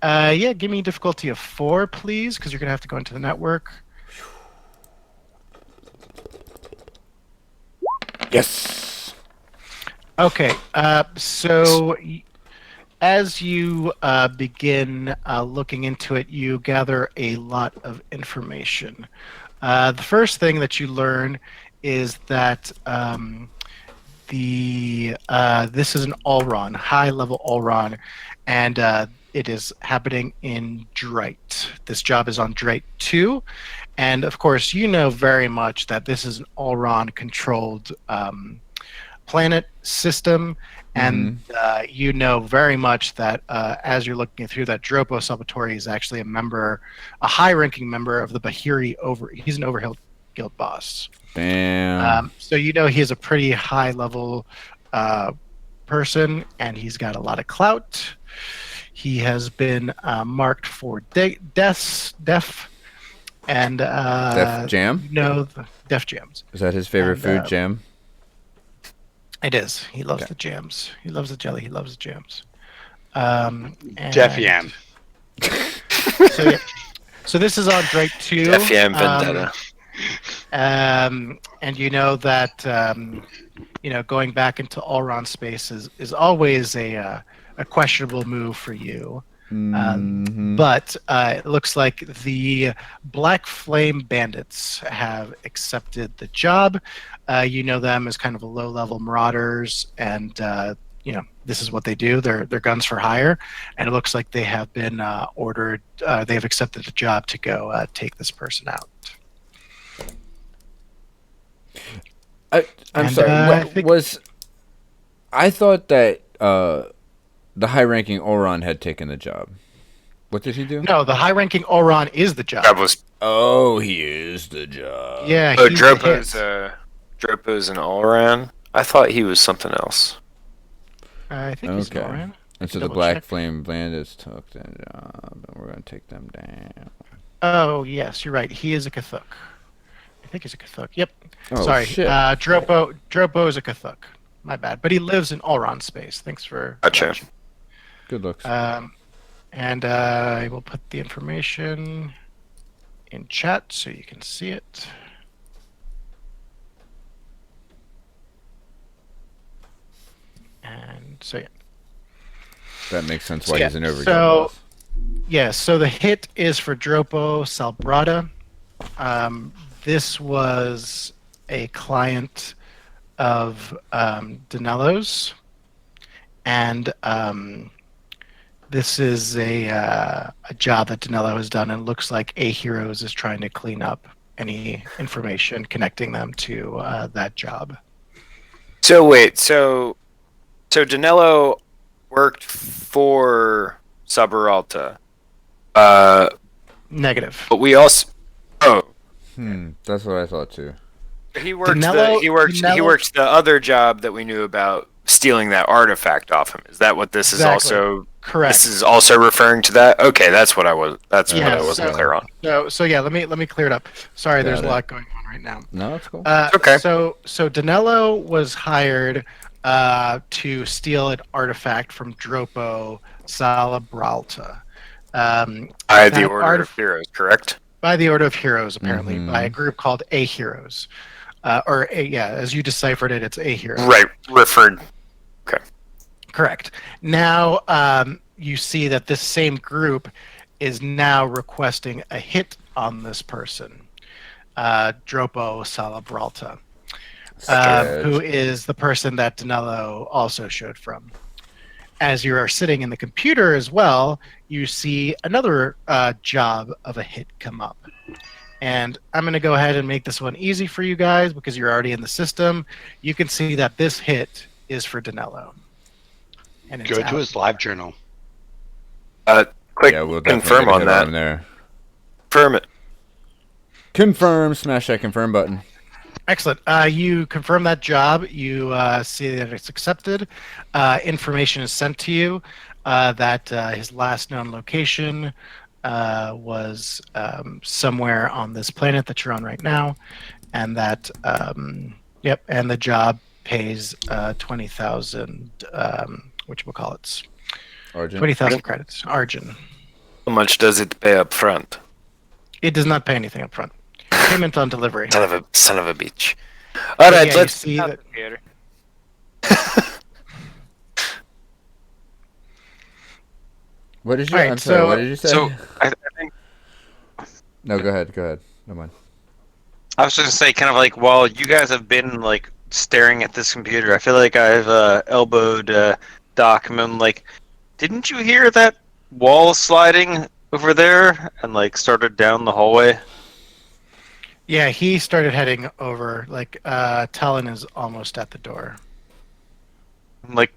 Yeah, give me a difficulty of 4, please, because you're gonna have to go into the network. Yes. Okay, so as you begin looking into it, you gather a lot of information. The first thing that you learn is that this is an Allron, high-level Allron, and it is happening in Drite. This job is on Drite 2, and of course, you know very much that this is an Allron-controlled planet system, and you know very much that as you're looking through that, Dropo Salvatore is actually a high-ranking member of the Bahiri he's an Overhill Guild boss. Damn. So you know he is a pretty high-level person, and he's got a lot of clout. He has been marked for deaf, and Def Jam? Def Jams. Is that his favorite And, food, jam? It is. He loves Okay. the jams. He loves the jelly. He loves the jams. Def Yam. So, yeah. So this is on Drake 2. Def Yam Vendetta. And you know that going back into Allron space is always a questionable move for you. But it looks like the Black Flame Bandits have accepted the job. You know them as kind of a low-level marauders, and this is what they do. They're guns for hire, and it looks like they have been ordered. They have accepted the job to go take this person out. I'm sorry. I thought that the high-ranking Oron had taken the job. What did he do? No, the high-ranking Oron is the job. That was Oh, he is the job. Yeah. oh he's the Dropo's hit. Dropo's an Allran. I thought he was something else. I think he's Okay. Oron. And so the Double Black check. Flame Bandits took the job, and we're going to take them down. Oh yes, you're right. He is a Kathuk. I think he's a Kathuk. Yep. Oh, Sorry. shit. Dropo is a Kathuk. My bad. But he lives in Allron space. Thanks for. Gotcha. Good looks. And I will put the information in chat so you can see it. And so yeah. That makes sense So, why yeah, he's an overdose. so- Yeah, so the hit is for Dropo Salbrata. This was a client of Danello's, and this is a job that Danello has done, and it looks like A Heroes is trying to clean up any information connecting them to that job. So wait, so Danilo worked for Sabaralta. Negative. But we also That's what I thought too. he worked Danilo- he worked Danilo- the other job that we knew about, stealing that artifact off him. Is that what this Exactly. is also? Correct. This is also referring to that. Okay, that's what I was. That's what Yeah, I wasn't so- clear on. So yeah, let me clear it up. Sorry, Got there's it. a lot going on right now. No, that's cool. Okay. So Danilo was hired to steal an artifact from Dropo Salabralta. By the that Order of Heroes, correct? By the Order of Heroes, apparently, Mhm. by a group called A Heroes. As you deciphered it, it's A Heroes. Right, referred. Correct. Now, you see that this same group is now requesting a hit on this person, Dropo Salabralta, who is the person that Danilo also showed from. As you are sitting in the computer as well, you see another job of a hit come up. And I'm going to go ahead and make this one easy for you guys because you're already in the system. You can see that this hit is for Danilo. And it's Go out. to his live journal. Click Yeah, we'll definitely confirm get a on hit that. him there. Confirm it. Confirm. Smash that confirm button. Excellent. You confirm that job. You see that it's accepted. Information is sent to you that his last known location was somewhere on this planet that you're on right now, and that and the job pays 20,000. Whatchamacallits? Argent. 20,000 credits. Argent. How much does it pay up front? It does not pay anything up front. Payment on delivery. Son of a bitch. All right, yeah, let's see that. What did you? All right, I'm sorry. so- What did you say? So I think No, go ahead. Go ahead. Never mind. I was just gonna say, kind of like, while you guys have been like staring at this computer, I feel like I've elbowed Doc, and I'm like, didn't you hear that wall sliding over there? And like started down the hallway. Yeah, he started heading over. Like, Talon is almost at the door. I'm like,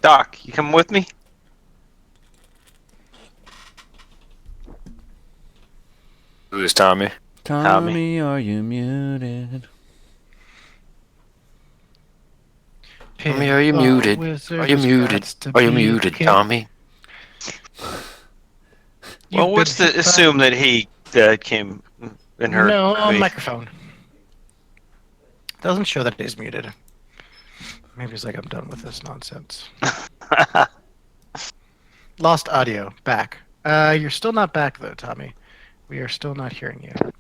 Doc, you come with me? Who's Tommy? Tommy, are you muted? Tommy, are you muted? Are you muted? Are you muted, Tommy? Well, what's to assume that he came in her? No, way? microphone. Doesn't show that he's muted. Maybe he's like, I'm done with this nonsense. Lost audio. Back. You're still not back, though, Tommy. We are still not hearing you.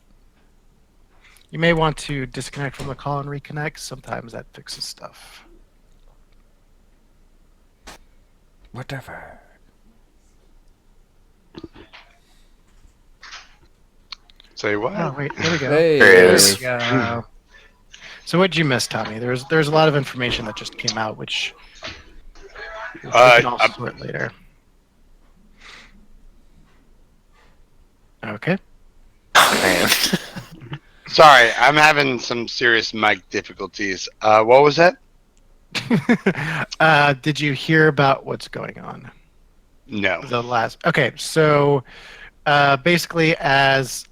You may want to disconnect from the call and reconnect. Sometimes that fixes stuff. Whatever. Say what? Oh, wait. There we go. Hey, There there it it is. is. go. So what did you miss, Tommy? There's a lot of information that just came out, which we can all sort later. Okay. Man. Sorry, I'm having some serious mic difficulties. What was that? Did you hear about what's going on? No. The last. Okay, so basically, as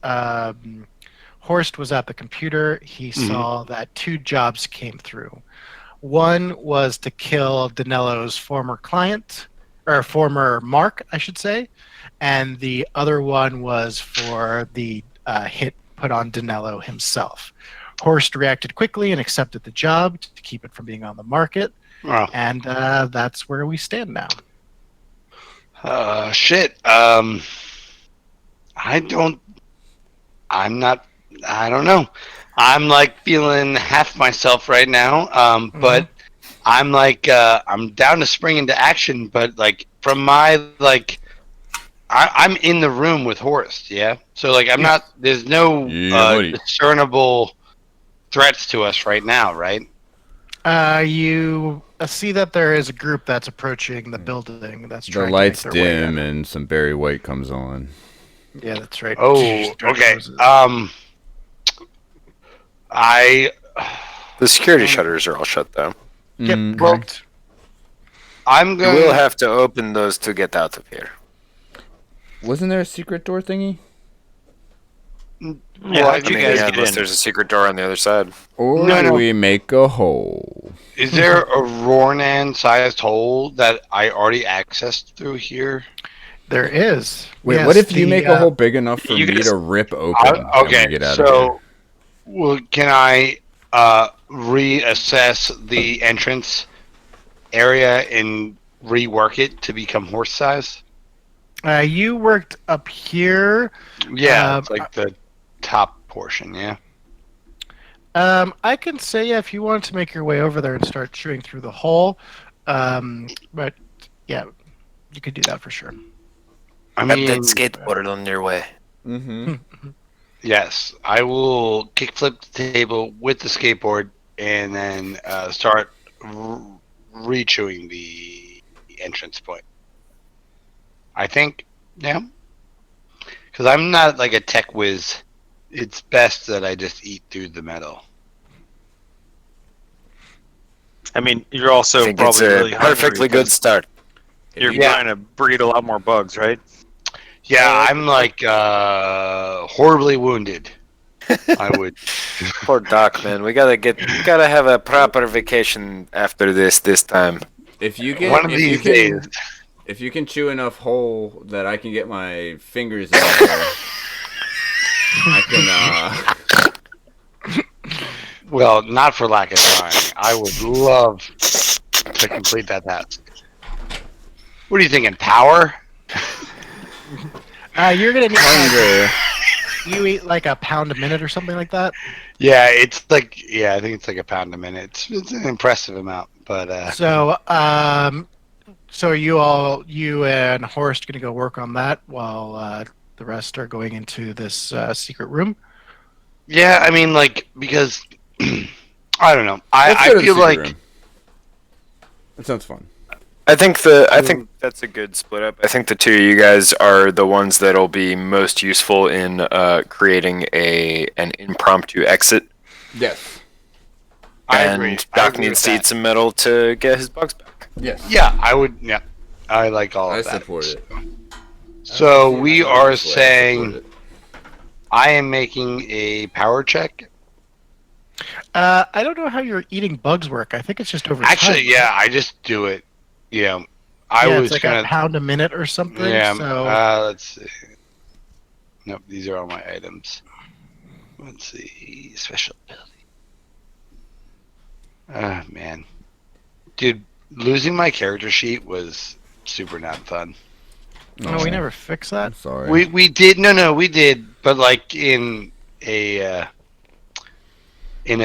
Horst was at the computer, he saw that two jobs came through. One was to kill Danilo's former client, or former mark, I should say, and the other one was for the hit put on Danilo himself. Horst reacted quickly and accepted the job to keep it from being on the market, Oh. and that's where we stand now. Shit. I don't know. I'm like feeling half myself right now. But I'm like, I'm down to spring into action, but like from my, like, I'm in the room with Horst, yeah? So like, I'm not, there's no Yeah, buddy. discernible threats to us right now, right? You see that there is a group that's approaching the building. That's The trying lights to make their way dim in. and some Barry White comes on. Yeah, that's right. Oh, Stretch okay. roses. The security shutters are all shut though. Yep, Mm, correct. I'm You going will have to open those to get out of here. Wasn't there a secret door thingy? Yeah, Well, how'd you guys get unless in? there's a secret door on the other side. Or No, do no. we make a hole? Is there a Rornan-sized hole that I already accessed through here? There is. Wait, Yes, what if you make a the, hole big enough for you me guys- to rip open and we Okay, get out of here? so Well, can I reassess the entrance area and rework it to become horse size? You worked up here. Yeah, it's like the top portion. Yeah. I can say if you wanted to make your way over there and start chewing through the hole, but yeah, you could do that for sure. I Have mean, that skateboard on your way. Mm-hmm. yes, I will kickflip the table with the skateboard and then start re-chewing the entrance point. I think, yeah, because I'm not like a tech whiz. It's best that I just eat through the metal. I mean, you're I also think it's probably a really hungry perfectly good because start. You're Yeah. trying to breed a lot more bugs, right? Yeah, I'm like horribly wounded. I would. Poor Doc, man. We gotta have a proper vacation after this time. If you get One of if you these can, days. if you can chew enough hole that I can get my fingers in there, I can. Well, not for lack of trying. I would love to complete that task. What are you thinking? Power? You're gonna need. Hunger. You eat like a pound a minute or something like that. Yeah, it's like I think it's like a pound a minute. It's an impressive amount, but So, so are you and Horst gonna go work on that while the rest are going into this secret room? yeah, I mean, like because I don't know. Let's I go to the feel secret like room. That sounds fun. I think that's a good split up. I think the two of you guys are the ones that'll be most useful in creating an impromptu exit. Yes. I And agree. Doc needs to eat some metal to get his bugs back. Yes. Yeah, I would. Yeah, I like all I of that. support it. So we are I support saying it. I am making a power check. I don't know how your eating bugs work. I think it's just over time. Actually, yeah, I just do it. Yeah, I Yeah, was it's like gonna. a pound a minute or something. Yeah. So Let's see. Nope, these are all my items. Let's see. Special ability. Ah, man. Dude, losing my character sheet was super not fun. no, we never fix that. I'm sorry. We did we did, but like in a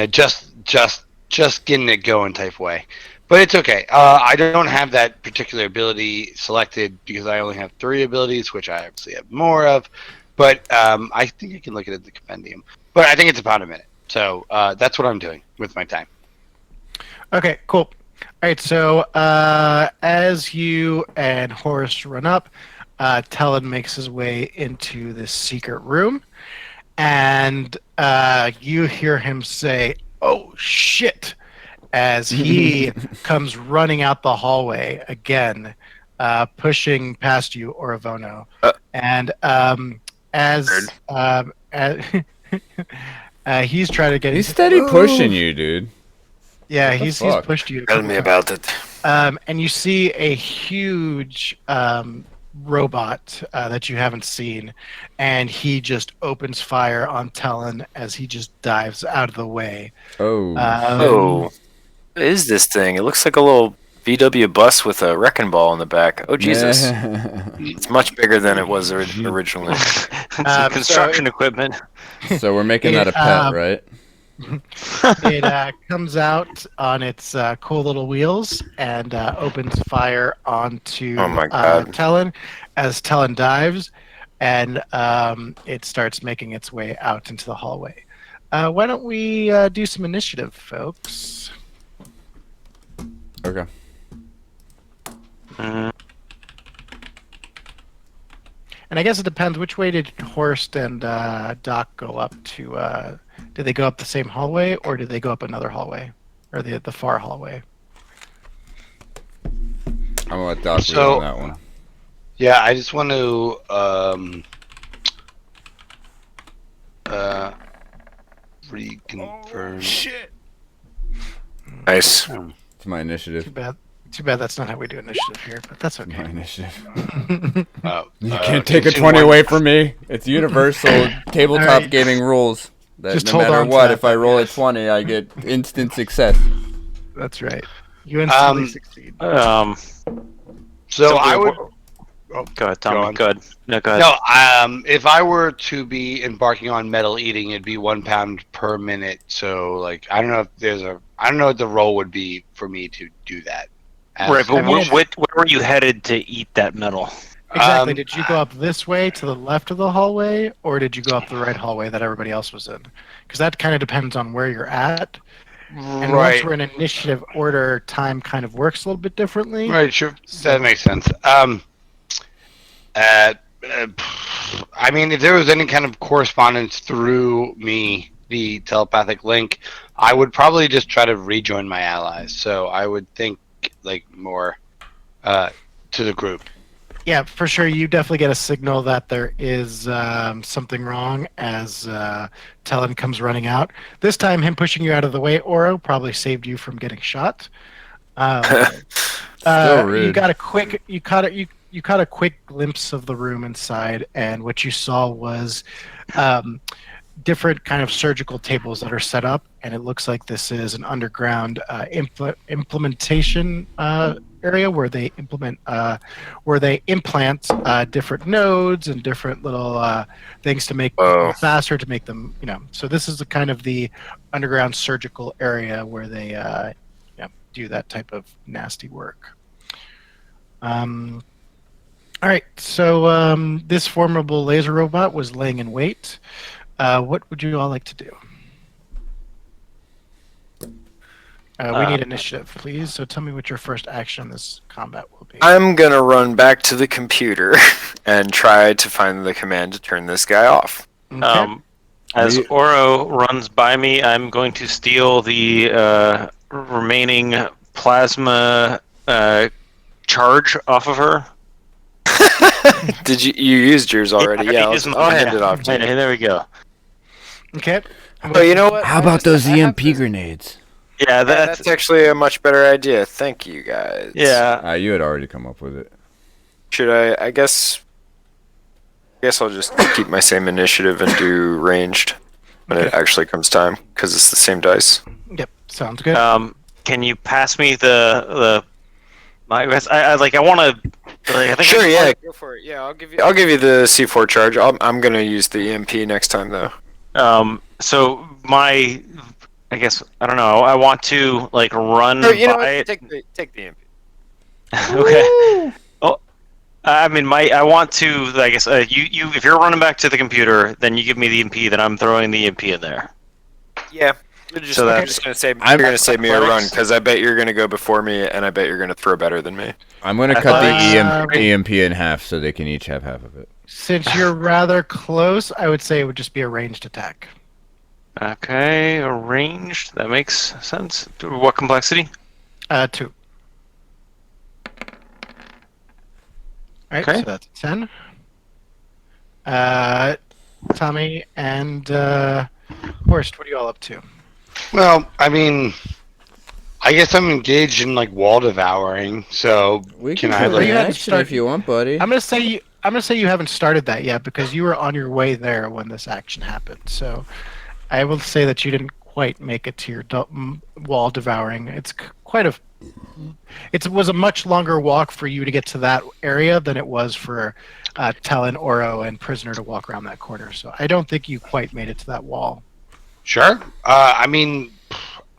just getting it going type way. But it's okay. I don't have that particular ability selected because I only have 3 abilities, which I obviously have more of. But I think I can look at it in the compendium. But I think it's a pound a minute. So that's what I'm doing with my time. Okay, cool. All right, so as you and Horst run up, Talon makes his way into this secret room, and you hear him say, "Oh shit!" as he comes running out the hallway again, pushing past you, Oravono, and as he's trying to get. He's steady pushing you, dude. Yeah, What the he's fuck? pushed you. a Tell couple me times. about it. And you see a huge robot that you haven't seen, and he just opens fire on Talon as he just dives out of the way. Oh. Oh, what is this thing? It looks like a little VW bus with a wrecking ball in the back. Oh, Jesus. It's much bigger than it was originally. Some construction equipment. So we're making that a pet, right? It comes out on its cool little wheels and opens fire onto Oh my God. Talon as Talon dives, and it starts making its way out into the hallway. Why don't we do some initiative, folks? Okay. And I guess it depends. Which way did Horst and Doc go up to? Did they go up the same hallway, or did they go up another hallway, or the far hallway? I'm gonna let Doc read So- on that one. Yeah, I just want to reconfirm. Shit! Nice. It's my initiative. Too bad that's not how we do initiative here, but that's My okay. initiative. Oh, You can't take a 20 away from me. It's universal tabletop Alright. gaming rules. That Just no hold matter on to what, that if I then, roll yes. a 20, I get instant success. That's right. You instantly succeed. So So I we- would. Go ahead, Tommy. on. Go ahead. No, go ahead. No, if I were to be embarking on metal eating, it'd be 1 pound per minute. So, like, I don't know what the role would be for me to do that. Right, but I mean, where were you headed to eat that metal? Exactly. Did you go up this way to the left of the hallway, or did you go up the right hallway that everybody else was in? Because that kind of depends on where you're at. And once we're in initiative order, time kind of works a little bit differently. Right, sure. So- That makes sense. I mean, if there was any kind of correspondence through me, the telepathic link, I would probably just try to rejoin my allies. So I would think like more to the group. Yeah, for sure. You definitely get a signal that there is something wrong as Talon comes running out. This time, him pushing you out of the way, Oro, probably saved you from getting shot. Still rude. You caught a quick glimpse of the room inside, and what you saw was different kind of surgical tables that are set up, and it looks like this is an underground implementation area where they implant different nodes and different little things to make them faster, to make them, so this is the kind of the underground surgical area where they do that type of nasty work. All right, so this formidable laser robot was laying in wait. What would you all like to do? We need initiative, please. So tell me what your first action in this combat will be. I'm gonna run back to the computer and try to find the command to turn this guy off. Okay. As Oro runs by me, I'm going to steal the remaining plasma charge off of her. Did you used yours already? I Yeah, already used I'll mine, hand it off to you. Hey, there we go. Okay. Oh, you know what? How about those EMP grenades? Yeah, That's actually a much better idea. Thank you, guys. yeah. You had already come up with it. Should I guess I'll just keep my same initiative and do ranged when it actually comes time, because it's the same dice. Yep. Sounds good. Can you pass me the I want to. I think Sure, yeah, go for it. Yeah, I'll give you the C4 charge. I'm gonna use the EMP next time though. So I guess I don't know. I want to run Oh, you know by what? it. Take the EMP. Okay. Oh, I mean, I want to. I guess you if you're running back to the computer, then you give me the EMP. Then I'm throwing the EMP in there. Yeah. So I'm just gonna say you're gonna save me a run, because I bet you're gonna go before me, and I bet you're gonna throw better than me. I'm going to cut the EMP in half so they can each have half of it. Since you're rather close, I would say it would just be a ranged attack. Okay, arranged. That makes sense. What complexity? 2. All right, Okay. so that's 10. Tommy and Horst, what are you all up to? Well, I mean, I guess I'm engaged in wall devouring. So We Can can I, put like- an You had to action start- if you want, buddy. I'm gonna say you haven't started that yet because you were on your way there when this action happened. So I will say that you didn't quite make it to your wall devouring. It was a much longer walk for you to get to that area than it was for Talon, Oro, and Prisoner to walk around that corner. So I don't think you quite made it to that wall. sure. I mean,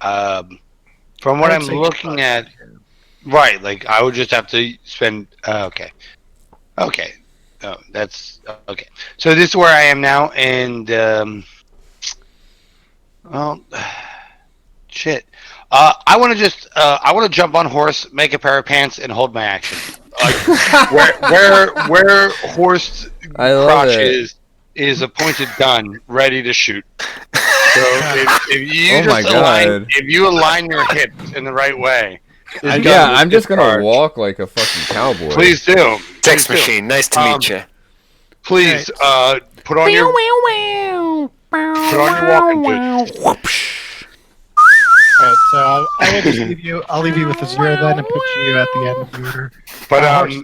from what I I'm would say you looking started at, here. right? I would just have to spend. Okay. Oh, that's okay. So this is where I am now, and well, shit. I want to jump on horse, make a pair of pants, and hold my action. Where horse I love crotch it. is a pointed gun ready to shoot. So if you Oh my God. if you align your hips in the right way, this gun Yeah, will I'm just going discharge. to walk like a fucking cowboy. Please do. Text Please do. machine, nice to meet you. Please put on your walking boots. All right, so I will just leave you. I'll leave you with a 0 then, and put you at the end of the order. But Horse.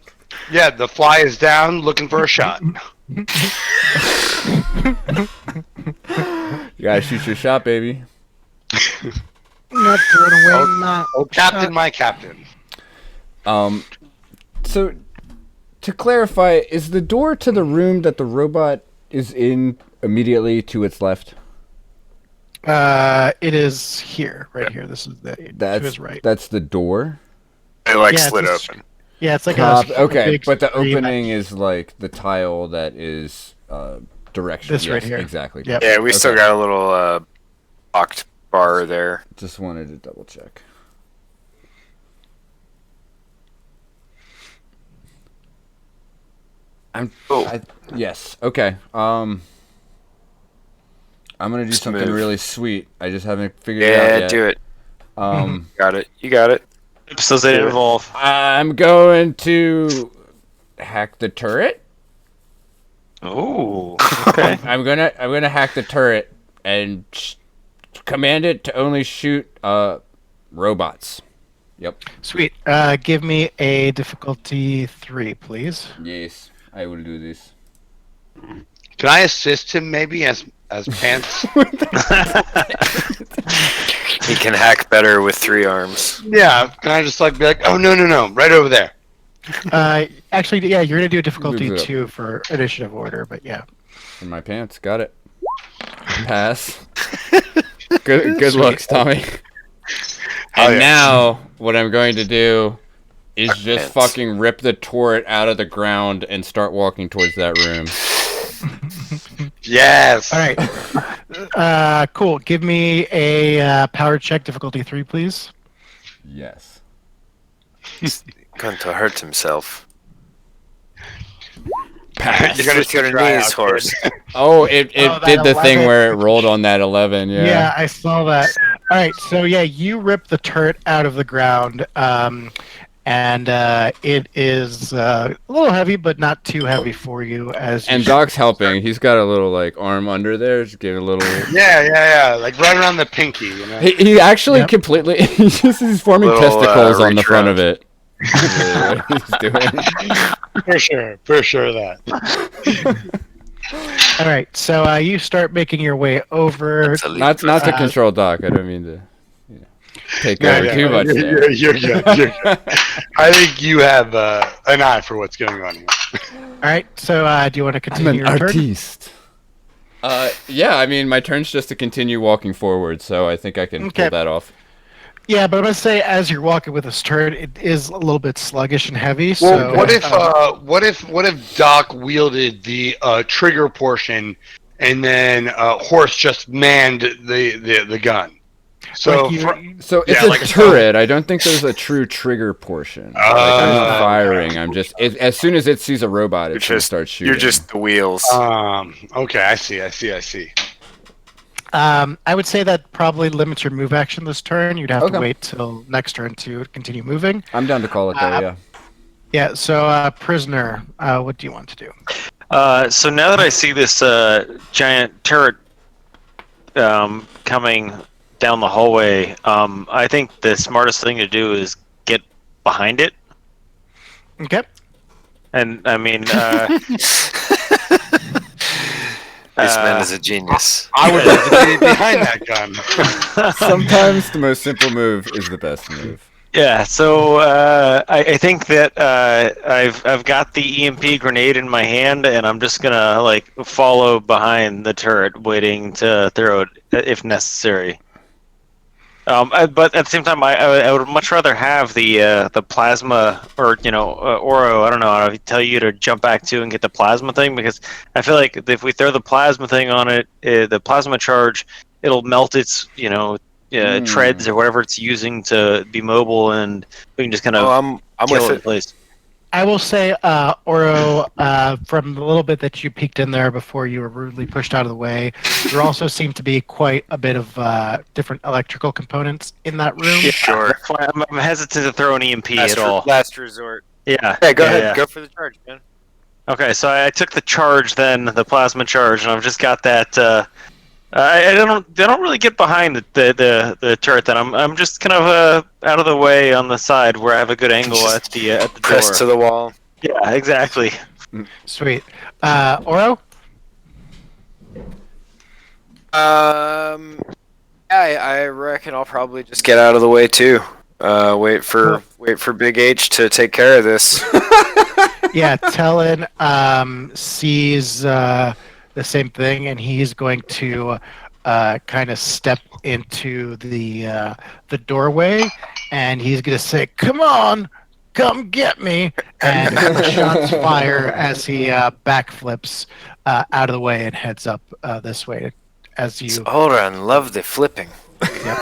yeah, the fly is down, looking for a shot. You gotta shoot your shot, baby. Not throwing away my. Oh, Captain, my Captain. So to clarify, is the door to the room that the robot is in immediately to its left? It is here, right here. This is to his right. That's the door. It like Yeah, slid it's open. Yeah, it's like Okay, big but the screen opening is like the tile that is direction. This right Yes, here. Exactly. Yep. Yeah, we still Okay. got a little locked bar there. Just wanted to double check. Yes. Okay. I'm gonna do Just something move. really sweet. I just haven't figured it out Yeah, yet. do it. Um, Got it. You got it. So they didn't evolve. I'm going to hack the turret. Ooh. Okay. I'm gonna hack the turret and command it to only shoot robots. Yep. Sweet. Give me a difficulty 3, please. Yes, I will do this. Can I assist him maybe as pants? He can hack better with 3 arms. Yeah. Can I just like be like, oh no, right over there. Actually, yeah, you're gonna do a difficulty Move it up. 2 for initiative order, but yeah. In my pants, got it. Pass. Good looks, Tommy. And yeah. now, what I'm going to do is just pants. fucking rip the turret out of the ground and start walking towards that room. Yes. All right. Cool. Give me a power check difficulty 3, please. Yes. He's going to hurt himself. Pass. You're gonna With your try knees, out, horse. Oh, it Oh, that did the thing 11. where it rolled on that 11, yeah. Yeah, I saw that. All right, so yeah, you rip the turret out of the ground, and it is a little heavy, but not too heavy for you. And Doc's helping. He's got a little, like, arm under there. Just give it a little... Yeah. Like right around the pinky, you know. He actually Yep. completely... he's forming Little, testicles on the reach front around. of it. Really what he's doing. For sure that. All right, so you start making your way over. That's a leap. Not to Uh, control Doc. I don't mean to take Yeah, over yeah. too much there. You're good. I think you have an eye for what's going on here. All right, so do you want to I'm continue an your turn? artiste. Yeah, I mean, my turn's just to continue walking forward, so I think I can Okay. pull that off. Yeah, but I'm gonna say as you're walking with this turret, it is a little bit sluggish and heavy. Well, so what if Doc wielded the trigger portion, and then Horse just manned the gun? So like you- for- So it's Yeah, a like a turret. I don't think there's a true trigger portion. Like, I'm not firing. I'm just as soon as it sees a robot, it's gonna start shooting. You're just the wheels. okay, I see. I would say that probably limits your move action this turn. You'd have Okay. to wait till next turn to continue moving. I'm down to call it though. Yeah. Yeah. So prisoner, what do you want to do? So now that I see this giant turret coming down the hallway, I think the smartest thing to do is get behind it. Okay. And I mean, This man is a genius. I would like to be behind that gun. Sometimes the most simple move is the best move. yeah. So I think that I've got the EMP grenade in my hand, and I'm just gonna like follow behind the turret, waiting to throw it if necessary. But at the same time, I would much rather have the plasma, or Oro. I don't know. I'll tell you to jump back to and get the plasma thing, because I feel like if we throw the plasma thing on it, the plasma charge, it'll melt its treads or whatever it's using to be mobile, and we can just kind of I'm kill with it in it. place. I will say, Oro, from the little bit that you peeked in there before you were rudely pushed out of the way, there also seemed to be quite a bit of different electrical components in that room. Yeah, Sure. that's why I'm hesitant to throw an EMP at all. Last resort. Yeah. Yeah, go ahead. yeah. Go for the charge, man. Okay, so I took the charge then, the plasma charge, and I've just got that. I don't really get behind the turret. Then I'm just kind of out of the way on the side where I have a good angle at the Press door. to the wall. Yeah, exactly. Sweet. Oro? I reckon I'll probably just get out of the way too. Wait for Big H to take care of this. Yeah, Talon sees the same thing, and he's going to kind of step into the doorway, and he's going to say, "Come on, come get me!" And shots fire as he backflips out of the way and heads up this way. As you, Oran, love the flipping. yep.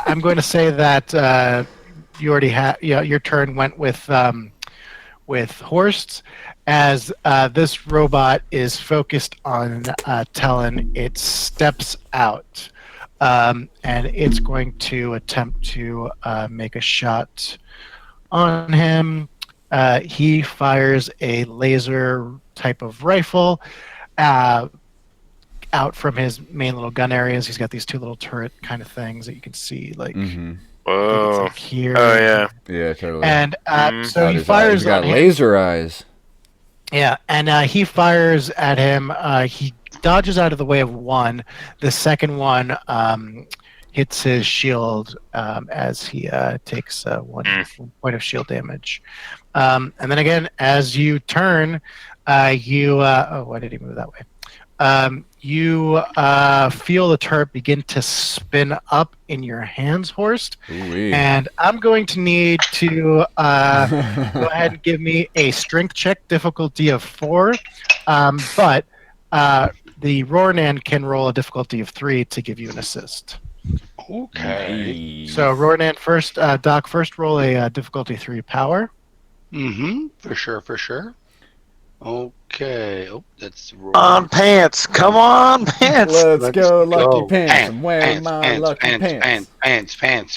I'm going to say that you already had. Your turn went with Horst. As this robot is focused on Talon, it steps out, and it's going to attempt to make a shot on him. He fires a laser type of rifle out from his main little gun areas. He's got these two little turret kind of things that you can see, like, I think it's like here. Oh yeah. Yeah, totally. And so he He's fires got on him. laser eyes. Yeah, and he fires at him. He dodges out of the way of one. The second one hits his shield as he takes 1 point of shield damage. And then again, as you turn, you... why did he move that way? You feel the turret begin to spin up in your hands, Horst. Ooh-wee. And I'm going to need to go ahead and give me a strength check, difficulty of 4. But the Ronan can roll a difficulty of 3 to give you an assist. Okay. So Ronan first, Doc, first roll a difficulty 3 power. For sure. Okay. Oh, that's On pants. Come on, pants. Let's go, lucky go. pants. I'm wearing my lucky pants.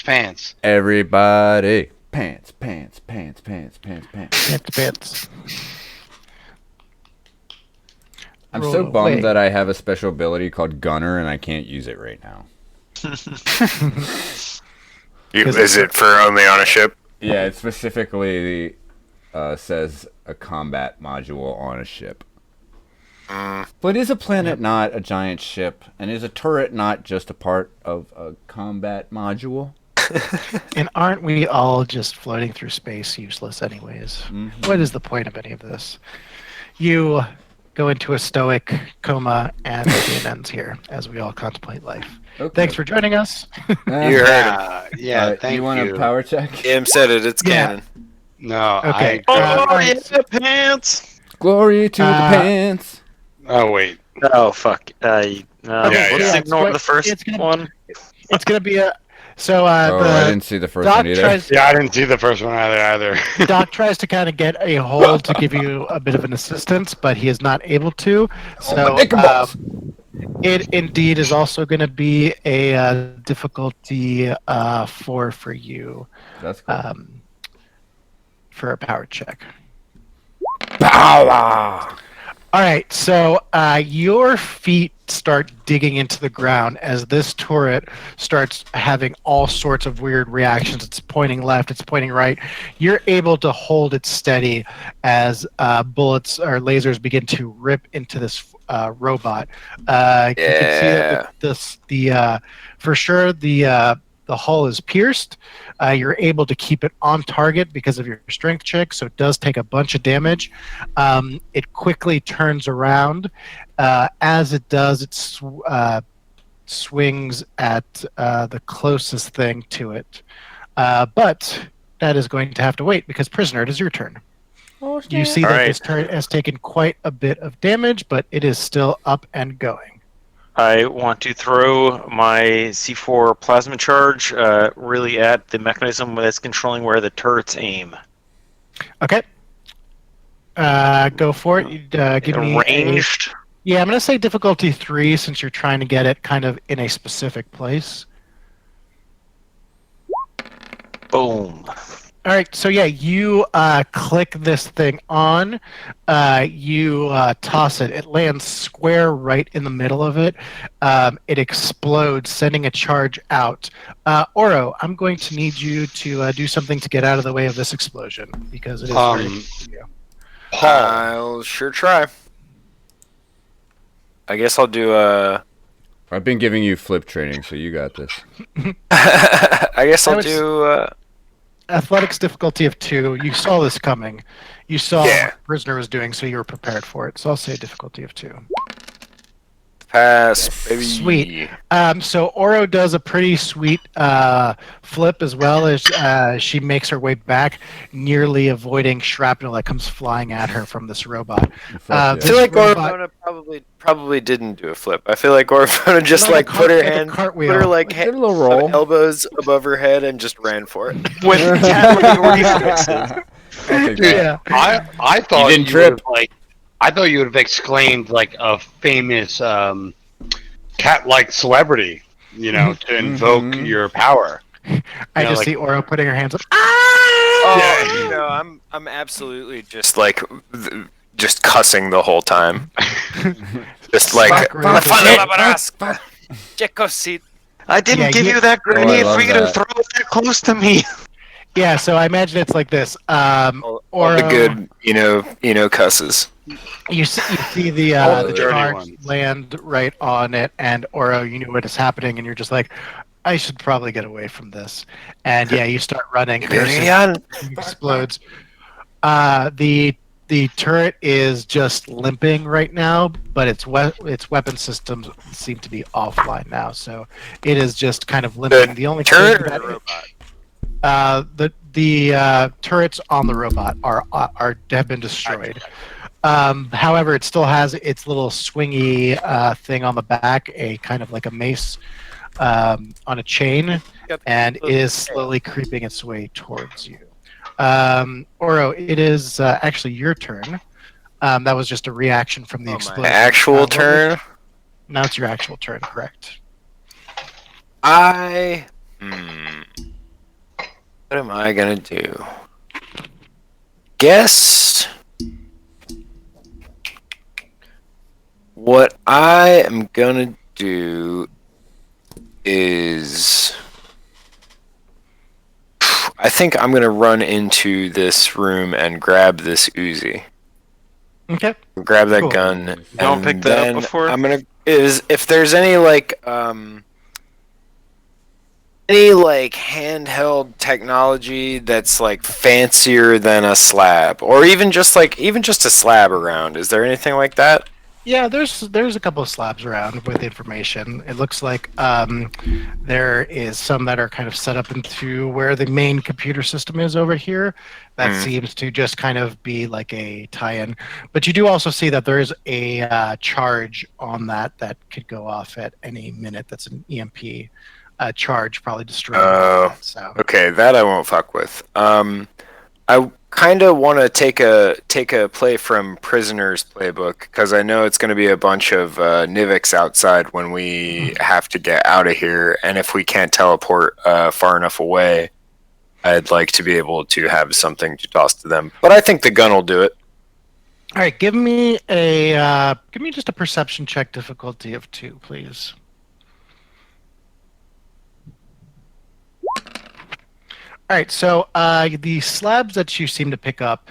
Pants. Everybody, pants. Pants. I'm Roll so bummed away. that I have a special ability called Gunner and I can't use it right now. Is it for only on a ship? Yeah, it specifically says a combat module on a ship. But is a planet not a giant ship? And is a turret not just a part of a combat module? And aren't we all just floating through space useless anyways? What is the point of any of this? You go into a stoic coma and the game ends here as we all contemplate life. Okay. Thanks for joining us. You heard him. Yeah, thank you want a power check? Kim said it. It's Yeah. canon. No. Okay. Pants. Glory to the pants. Oh wait. Oh fuck. No. Okay, Let's yeah, ignore the first it's gonna- one. It's going to be a... So I the didn't see the first Doc one either. tries, Yeah, I didn't see the first one either. Doc tries to kind of get a hold to give you a bit of an assistance, but he is not able to. So it indeed is also going to be a difficulty 4 for you That's cool. for a power check. Power! All right, so your feet start digging into the ground as this turret starts having all sorts of weird reactions. It's pointing left, it's pointing right. You're able to hold it steady as bullets or lasers begin to rip into this robot. You can see that for sure the hull is pierced. You're able to keep it on target because of your strength check, so it does take a bunch of damage. It quickly turns around. As it does, it swings at the closest thing to it. But that is going to have to wait because, prisoner, it is your turn. You see that this turret has taken quite a bit of damage, but it is still up and going. I want to throw my C4 plasma charge really at the mechanism that's controlling where the turrets aim. Okay. Go for it. Give me Ranged. Yeah, I'm going to say difficulty 3 since you're trying to get it kind of in a specific place. Boom. All right, so yeah, you click this thing on, you toss it. It lands square right in the middle of it. It explodes, sending a charge out. Oro, I'm going to need you to do something to get out of the way of this explosion because it is very close to you. I'll sure try. I guess I'll do a I've been giving you flip training, so you got this. I guess I I'll would do. Athletics difficulty of 2. You saw this coming. You saw Yeah. what the prisoner was doing, so you were prepared for it. So I'll say difficulty of 2. Pass, baby. Sweet. So Oro does a pretty sweet flip as well as she makes her way back, nearly avoiding shrapnel that comes flying at her from this robot. Fuck I feel yeah. like Orifona probably didn't do a flip. I feel like Orifona just like put her hand, cartwheel. put her like Did a little roll. elbows above her head and just ran for it. With cat-like reflexes. Yeah. I thought You didn't you trip. would've, like, I thought you would have exclaimed like a famous cat-like celebrity, to invoke your power. I know, just like- see Oro putting her hands up. Oh, I'm absolutely just like just cussing the whole time. Just like Fuck, right. I didn't Yeah, give you- you that grenade love for you to that. throw it that close to me. Yeah, so I imagine it's like this. all the good, cusses. You see the dirty charge ones. land right on it, and Oro, you knew what is happening, and you're just like, I should probably get away from this. And yeah, you start running. It explodes. The turret is just limping right now, but its weapon systems seem to be offline now, so it is just kind of limping. The only Turret thing or that the robot? the turrets on the robot have been destroyed. However, it still has its little swingy thing on the back, a kind of like a mace on a chain, and it is slowly creeping its way towards you. Oro, it is actually your turn. That was just a reaction from the explosion. Actual turn. Now it's your actual turn, correct? What am I gonna do? Guess what I am gonna do is I think I'm gonna run into this room and grab this Uzi. Okay. Grab that Cool. gun. Don't and pick that up then before? I'm gonna if there's any like handheld technology that's like fancier than a slab, or even just a slab around. Is there anything like that? Yeah, there's a couple of slabs around with information. It looks like there is some that are kind of set up into where the main computer system is over here. That seems to just kind of be like a tie-in. But you do also see that there is a charge on that could go off at any minute. That's an EMP charge, probably destroyed. So Okay, that I won't fuck with. I kind of want to take a play from Prisoner's playbook because I know it's going to be a bunch of Nivix outside when we have to get out of here, and if we can't teleport far enough away, I'd like to be able to have something to toss to them. But I think the gun will do it. all right, give me just a perception check difficulty of 2, please. All right, so the slabs that you seem to pick up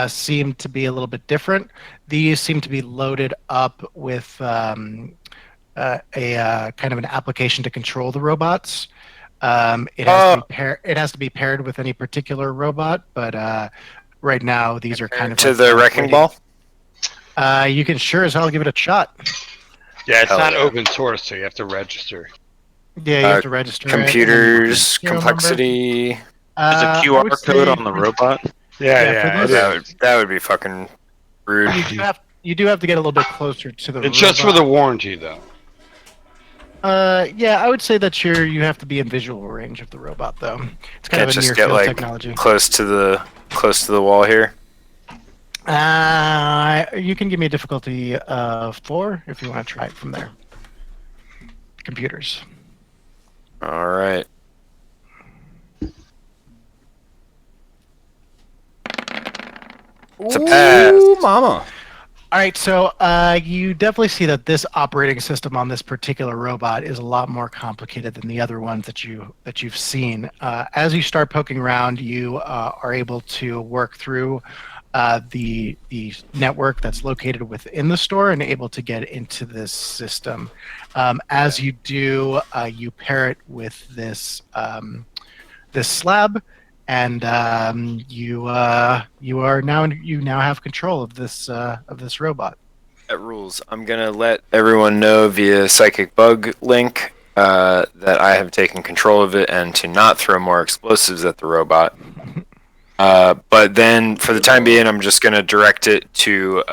seem to be a little bit different. These seem to be loaded up with a kind of an application to control the robots. It has to be paired with any particular robot, but right now these are kind of To like the wrecking ball? You can sure as hell give it a shot. Yeah, it's Hell not yeah. open source, so you have to register. Yeah, you have to register. it, and then Computers, serial number. complexity. There's a I QR would code say on the robot. Yeah, for those- That would be fucking rude. You do have to get a little bit closer to the. It's just for robot. the warranty, though. Yeah, I would say that you have to be in visual range of the robot, though. It's kind Can't of a just near get field like technology. close to the wall here. You can give me a difficulty of 4 if you want to try it from there. Computers. All right. It's a pass. Ooh, mama. All right, so you definitely see that this operating system on this particular robot is a lot more complicated than the other ones that you've seen. As you start poking around, you are able to work through the network that's located within the store and able to get into this system. As you do, you pair it with this this slab, and you now have control of this robot. That rules. I'm gonna let everyone know via psychic bug link that I have taken control of it and to not throw more explosives at the robot. But then, for the time being, I'm just gonna direct it to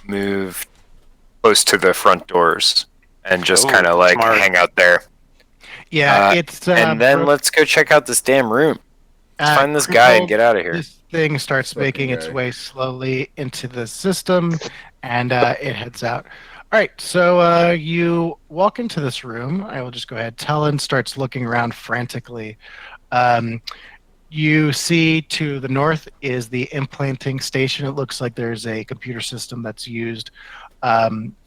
move close to the front doors and just kind of like smart. hang out there. Yeah, it's and then let's go check out this damn room. Let's find this guy and get out of here. This thing starts making its way slowly into the system, and it heads out. All right, so you walk into this room. I will just go ahead. Talon starts looking around frantically. You see to the north is the implanting station. It looks like there's a computer system that's used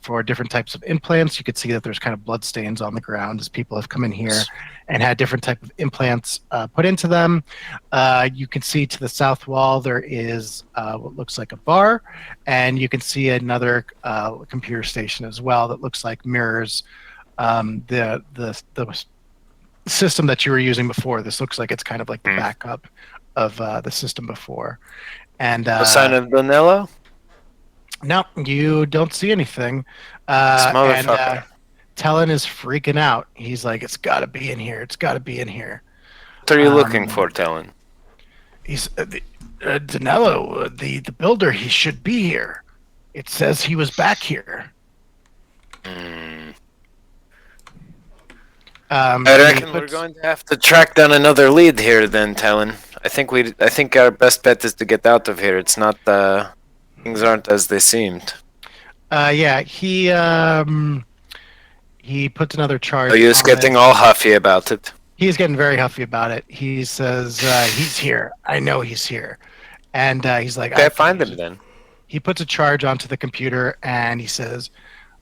for different types of implants. You could see that there's kind of blood stains on the ground as people have come in here and had different type of implants put into them. You can see to the south wall there is what looks like a bar, and you can see another computer station as well that looks like mirrors the system that you were using before. This looks like it's kind of like the backup of the system before. And No sign of Danilo? no, you don't see anything. Motherfucker. Talon is freaking out. He's like, it's got to be in here. It's got to be in here. What are you looking for, Talon? He's Danilo, the builder. He should be here. It says he was back here. I reckon we're going to have to track down another lead here, then, Talon. I think our best bet is to get out of here. It's not things aren't as they seemed. Yeah, he puts another charge. Oh, you're getting all huffy about it. He's getting very huffy about it. He says, he's here. I know he's here. And he's like, Okay, find him then. He puts a charge onto the computer and he says,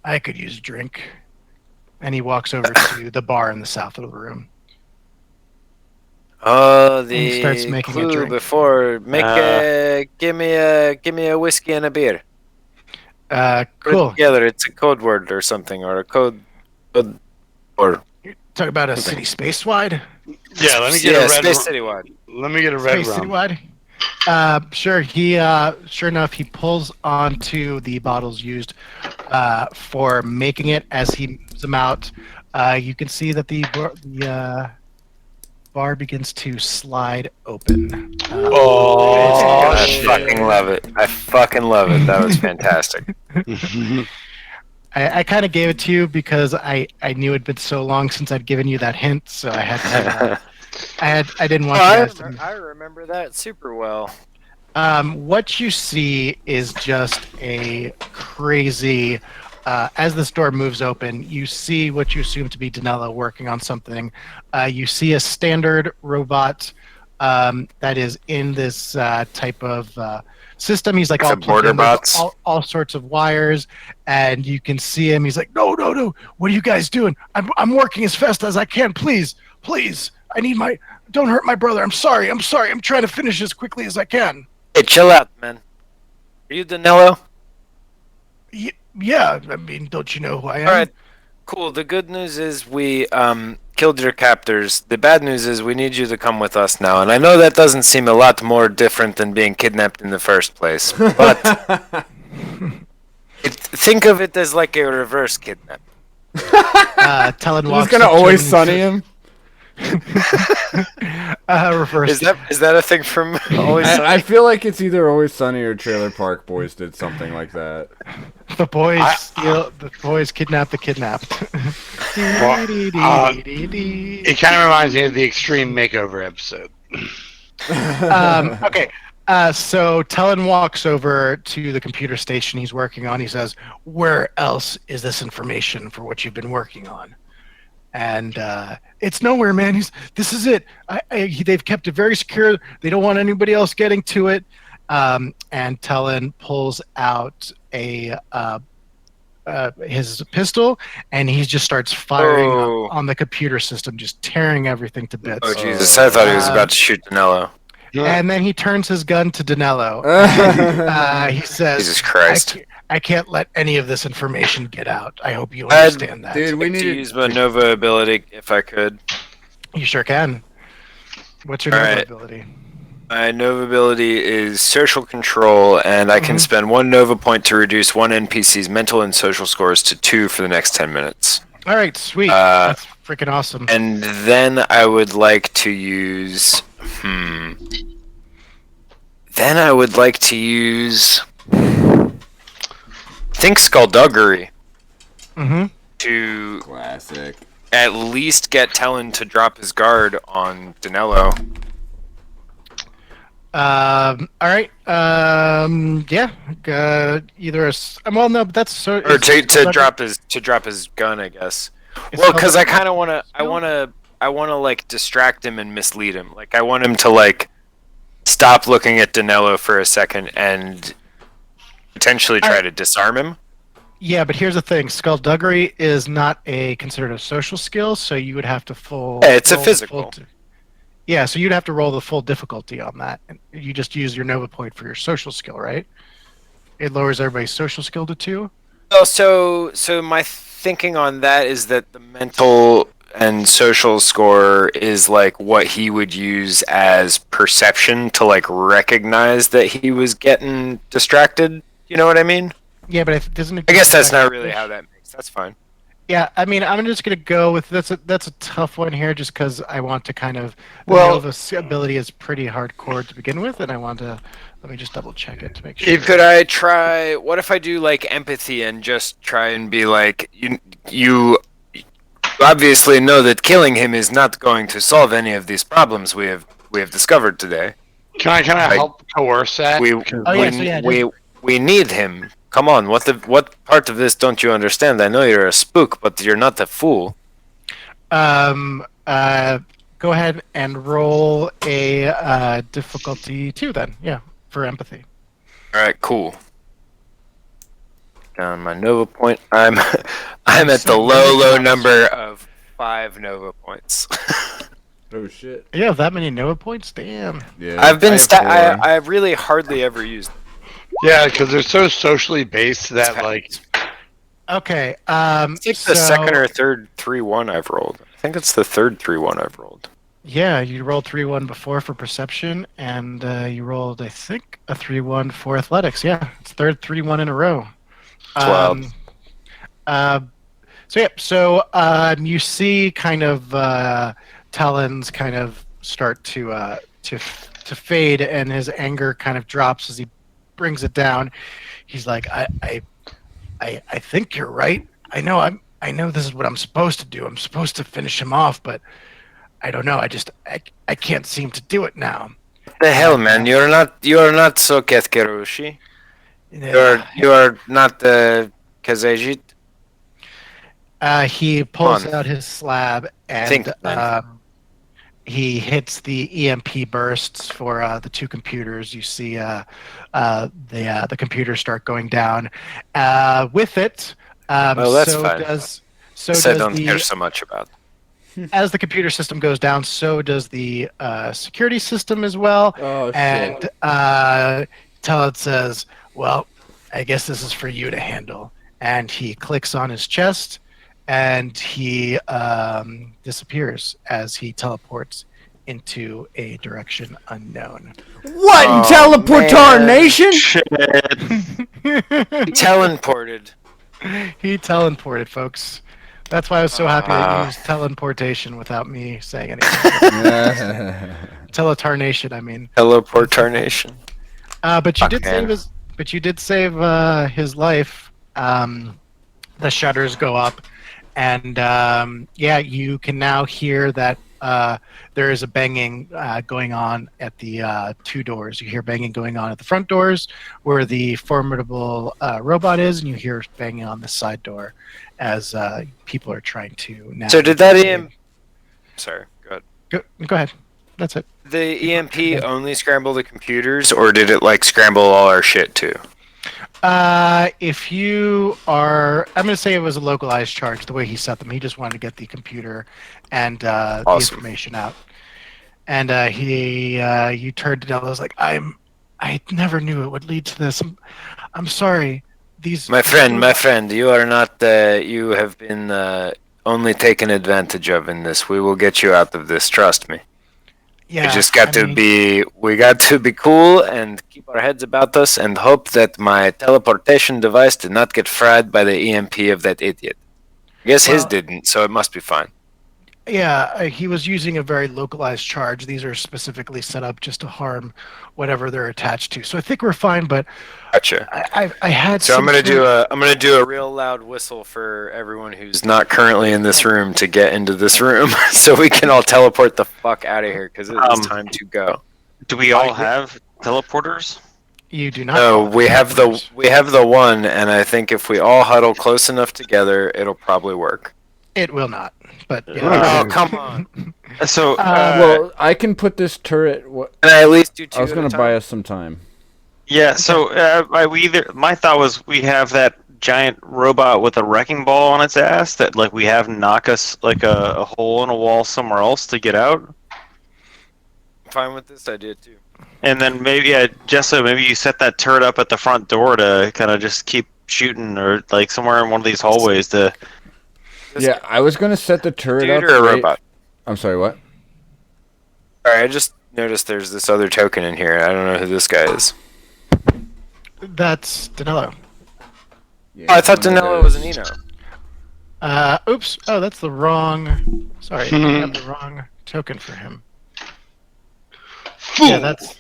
I could use a drink. And he walks over to the bar in the south of the room. Oh, He starts making a clue drink. before. Give me a whiskey and a beer. Put it Cool. together. It's a code word or something, or a code or Talk about a city space-wide? Yeah, let me get a red. Space Citywide. Let me get a red Space rum. citywide? Sure. He sure enough, he pulls onto the bottles used for making it. As he moves them out, you can see that the bar begins to slide open. I fucking love it. I fucking love it. That was fantastic. I kind of gave it to you because I knew it'd been so long since I'd given you that hint, so I had to. I didn't want you guys to. I remember that super well. What you see is just a crazy. As this door moves open, you see what you assume to be Danilo working on something. You see a standard robot that is in this type of system. He's like It's all a border plugged in with bots. all sorts of wires, and you can see him. He's like, no, what are you guys doing? I'm working as fast as I can. Please, I need my. Don't hurt my brother. I'm sorry. I'm trying to finish as quickly as I can. Hey, chill out, man. Are you Danilo? Yeah, I mean, don't you know who I am? All right, cool. The good news is we killed your captors. The bad news is we need you to come with us now. And I know that doesn't seem a lot more different than being kidnapped in the first place, but think of it as like a reverse kidnap. Talon Who's walks gonna up to always him sunny him? reverse. Is that a thing from Always Sunny? I feel like it's either Always Sunny or Trailer Park Boys did something like that. The boys kidnap the kidnapped. It kind of reminds me of the Extreme Makeover episode. Okay. So Talon walks over to the computer station he's working on. He says, "Where else is this information for what you've been working on?" And it's nowhere, man. This is it. They've kept it very secure. They don't want anybody else getting to it. And Talon pulls out his pistol, and he just starts firing on the computer system, just tearing everything to bits. Oh Jesus! I thought he was about to shoot Danilo. And then he turns his gun to Danello. He says, Jesus Christ. I can't let any of this information get out. I hope you understand that. Dude, we I'd like need to use my Nova ability if I could. You sure can. What's your All Nova right. ability? My Nova ability is social control, and I can spend 1 Nova point to reduce one NPC's mental and social scores to 2 for the next 10 minutes. All right, sweet. That's freaking awesome. And then I would like to use... Then I would like to use... think Skullduggery to Classic. at least get Tellen to drop his guard on Danello. All right. Yeah. Either well, no, but that's so. Or to drop his gun, I guess. Well, because I kind of I want to like distract him and mislead him. Like I want him to like stop looking at Danello for a second and potentially try to disarm him. Yeah, but here's the thing: Skullduggery is not considered a social skill, so you would have to Yeah, it's a physical. Yeah, so you'd have to roll the full difficulty on that, and you just use your Nova point for your social skill, right? It lowers everybody's social skill to 2. Oh, so my thinking on that is that the mental and social score is like what he would use as perception to like recognize that he was getting distracted. You know what I mean? Yeah, but doesn't it? I guess that's not really how that makes. That's fine. Yeah, I mean, I'm just gonna go with that's a tough one here, just because I want to kind of Nova's ability is pretty hardcore to begin with, and I want to let me just double check it to make sure. Could I try? What if I do like empathy and just try and be like you obviously know that killing him is not going to solve any of these problems we have discovered today. Can I help coerce that? We need him. Come on, what part of this don't you understand? I know you're a spook, but you're not a fool. Go ahead and roll a difficulty 2 then. Yeah, for empathy. All right, cool. Down my Nova point. I'm at the low number of 5 Nova points. Oh shit. You have that many Nova points? Damn. Yeah. I really hardly ever used them. Yeah, because they're so socially based that like. Okay. It's the second or third 3-1 I've rolled. I think it's the third 3-1 I've rolled. Yeah, you rolled 3-1 before for perception, and you rolled, I think, a 3-1 for athletics. Yeah, it's third 3-1 in a row. 12. You see kind of Talon's kind of start to fade, and his anger kind of drops as he brings it down. He's like, I think you're right. I know this is what I'm supposed to do. I'm supposed to finish him off, but I don't know. I can't seem to do it now. The hell, man! You're not so Ketkerushi. You are not the Kazejit. He pulls out his slab and he hits the EMP bursts for the 2 computers. You see the computers start going down. With it, that's fine. I don't care so much about. As the computer system goes down, so does the security system as well. Oh, shit. And Talon says, well, I guess this is for you to handle. And he clicks on his chest, and he disappears as he teleports into a direction unknown. What? Teleportation? Shit. Teleported. He teleported, folks. That's why I was so happy that you used teleportation without me saying anything. Teletarnation, I mean. Teleportarnation. But you did save his life. The shutters go up, and you can now hear that there is a banging going on at the 2 doors. You hear banging going on at the front doors where the formidable robot is, and you hear banging on the side door as people are trying to now. So did that EMP? Sorry, go ahead. Go ahead. That's it. The EMP only scramble the computers, or did it like scramble all our shit too? If you are, I'm going to say it was a localized charge. The way he set them, he just wanted to get the computer and the information out. And you turned to Della. Was like, I never knew it would lead to this. I'm sorry. These My friend, you are not. You have been only taken advantage of in this. We will get you out of this. Trust me. Yeah, We just got to be. We got to be cool and keep our heads about us and hope that my teleportation device did not get fried by the EMP of that idiot. I guess his Well- didn't, so it must be fine. Yeah, he was using a very localized charge. These are specifically set up just to harm whatever they're attached to. So I think we're fine. But Gotcha. I had. So I'm some gonna sort- do a real loud whistle for everyone who's not currently in this room to get into this room, so we can all teleport the fuck out of here because it is time to go. Do we all have teleporters? You do not. No, call we have the one, and I think if we all huddle close enough together, it'll probably work. It will not. But yeah. Oh come on! So, well, I can put this turret. Can I at least do two? I was at going a to time? buy us some time. yeah. So, my thought was we have that giant robot with a wrecking ball on its ass that like we have knock us like a hole in a wall somewhere else to get out, I'm fine with this idea too. and then maybe Jessa, maybe you set that turret up at the front door to kind of just keep shooting, or like somewhere in one of these hallways to. Yeah, I was going to set the turret Dude up. or a right- robot? I'm sorry, what? Alright, I just noticed there's this other token in here. I don't know who this guy is. That's Danilo. Yeah, Oh, I thought one of Danilo was an those. Eno. Oops. Oh, that's the wrong. Sorry, I have the wrong token for him. Fool. Yeah, that's.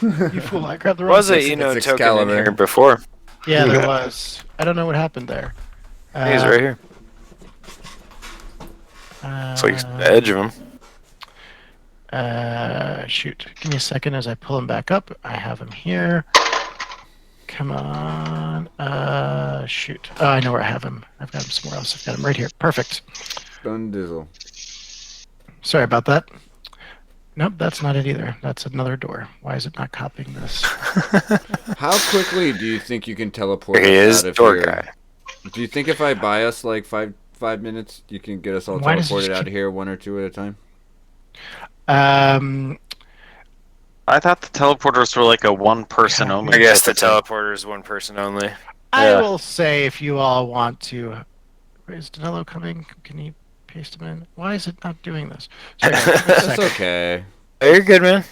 You fool! I grabbed the wrong. Was it token. Eno It's token in Excalibur. here before? Yeah, there was. I don't know what happened there. He's right here. It's like the edge of him. Shoot. Give me a second as I pull him back up. I have him here. Come on. Shoot. Oh, I know where I have him. I've got him somewhere else. I've got him right here. Perfect. Dun dizzle. Sorry about that. Nope, that's not it either. That's another door. Why is it not copying this? How quickly do you think you can teleport Here he us is, out of door here? guy. Do you think if I buy us like five minutes, you can get us all Why does it teleported just out of keep- here one or two at a time? I thought the teleporters were like a one-person only. I guess the type of thing. teleporter is one person only. I Yeah. will say if you all want to. Is Danilo coming? Can you paste him in? Why is it not doing this? Sorry, guys, give me a That's second. okay. Oh, you're good, man.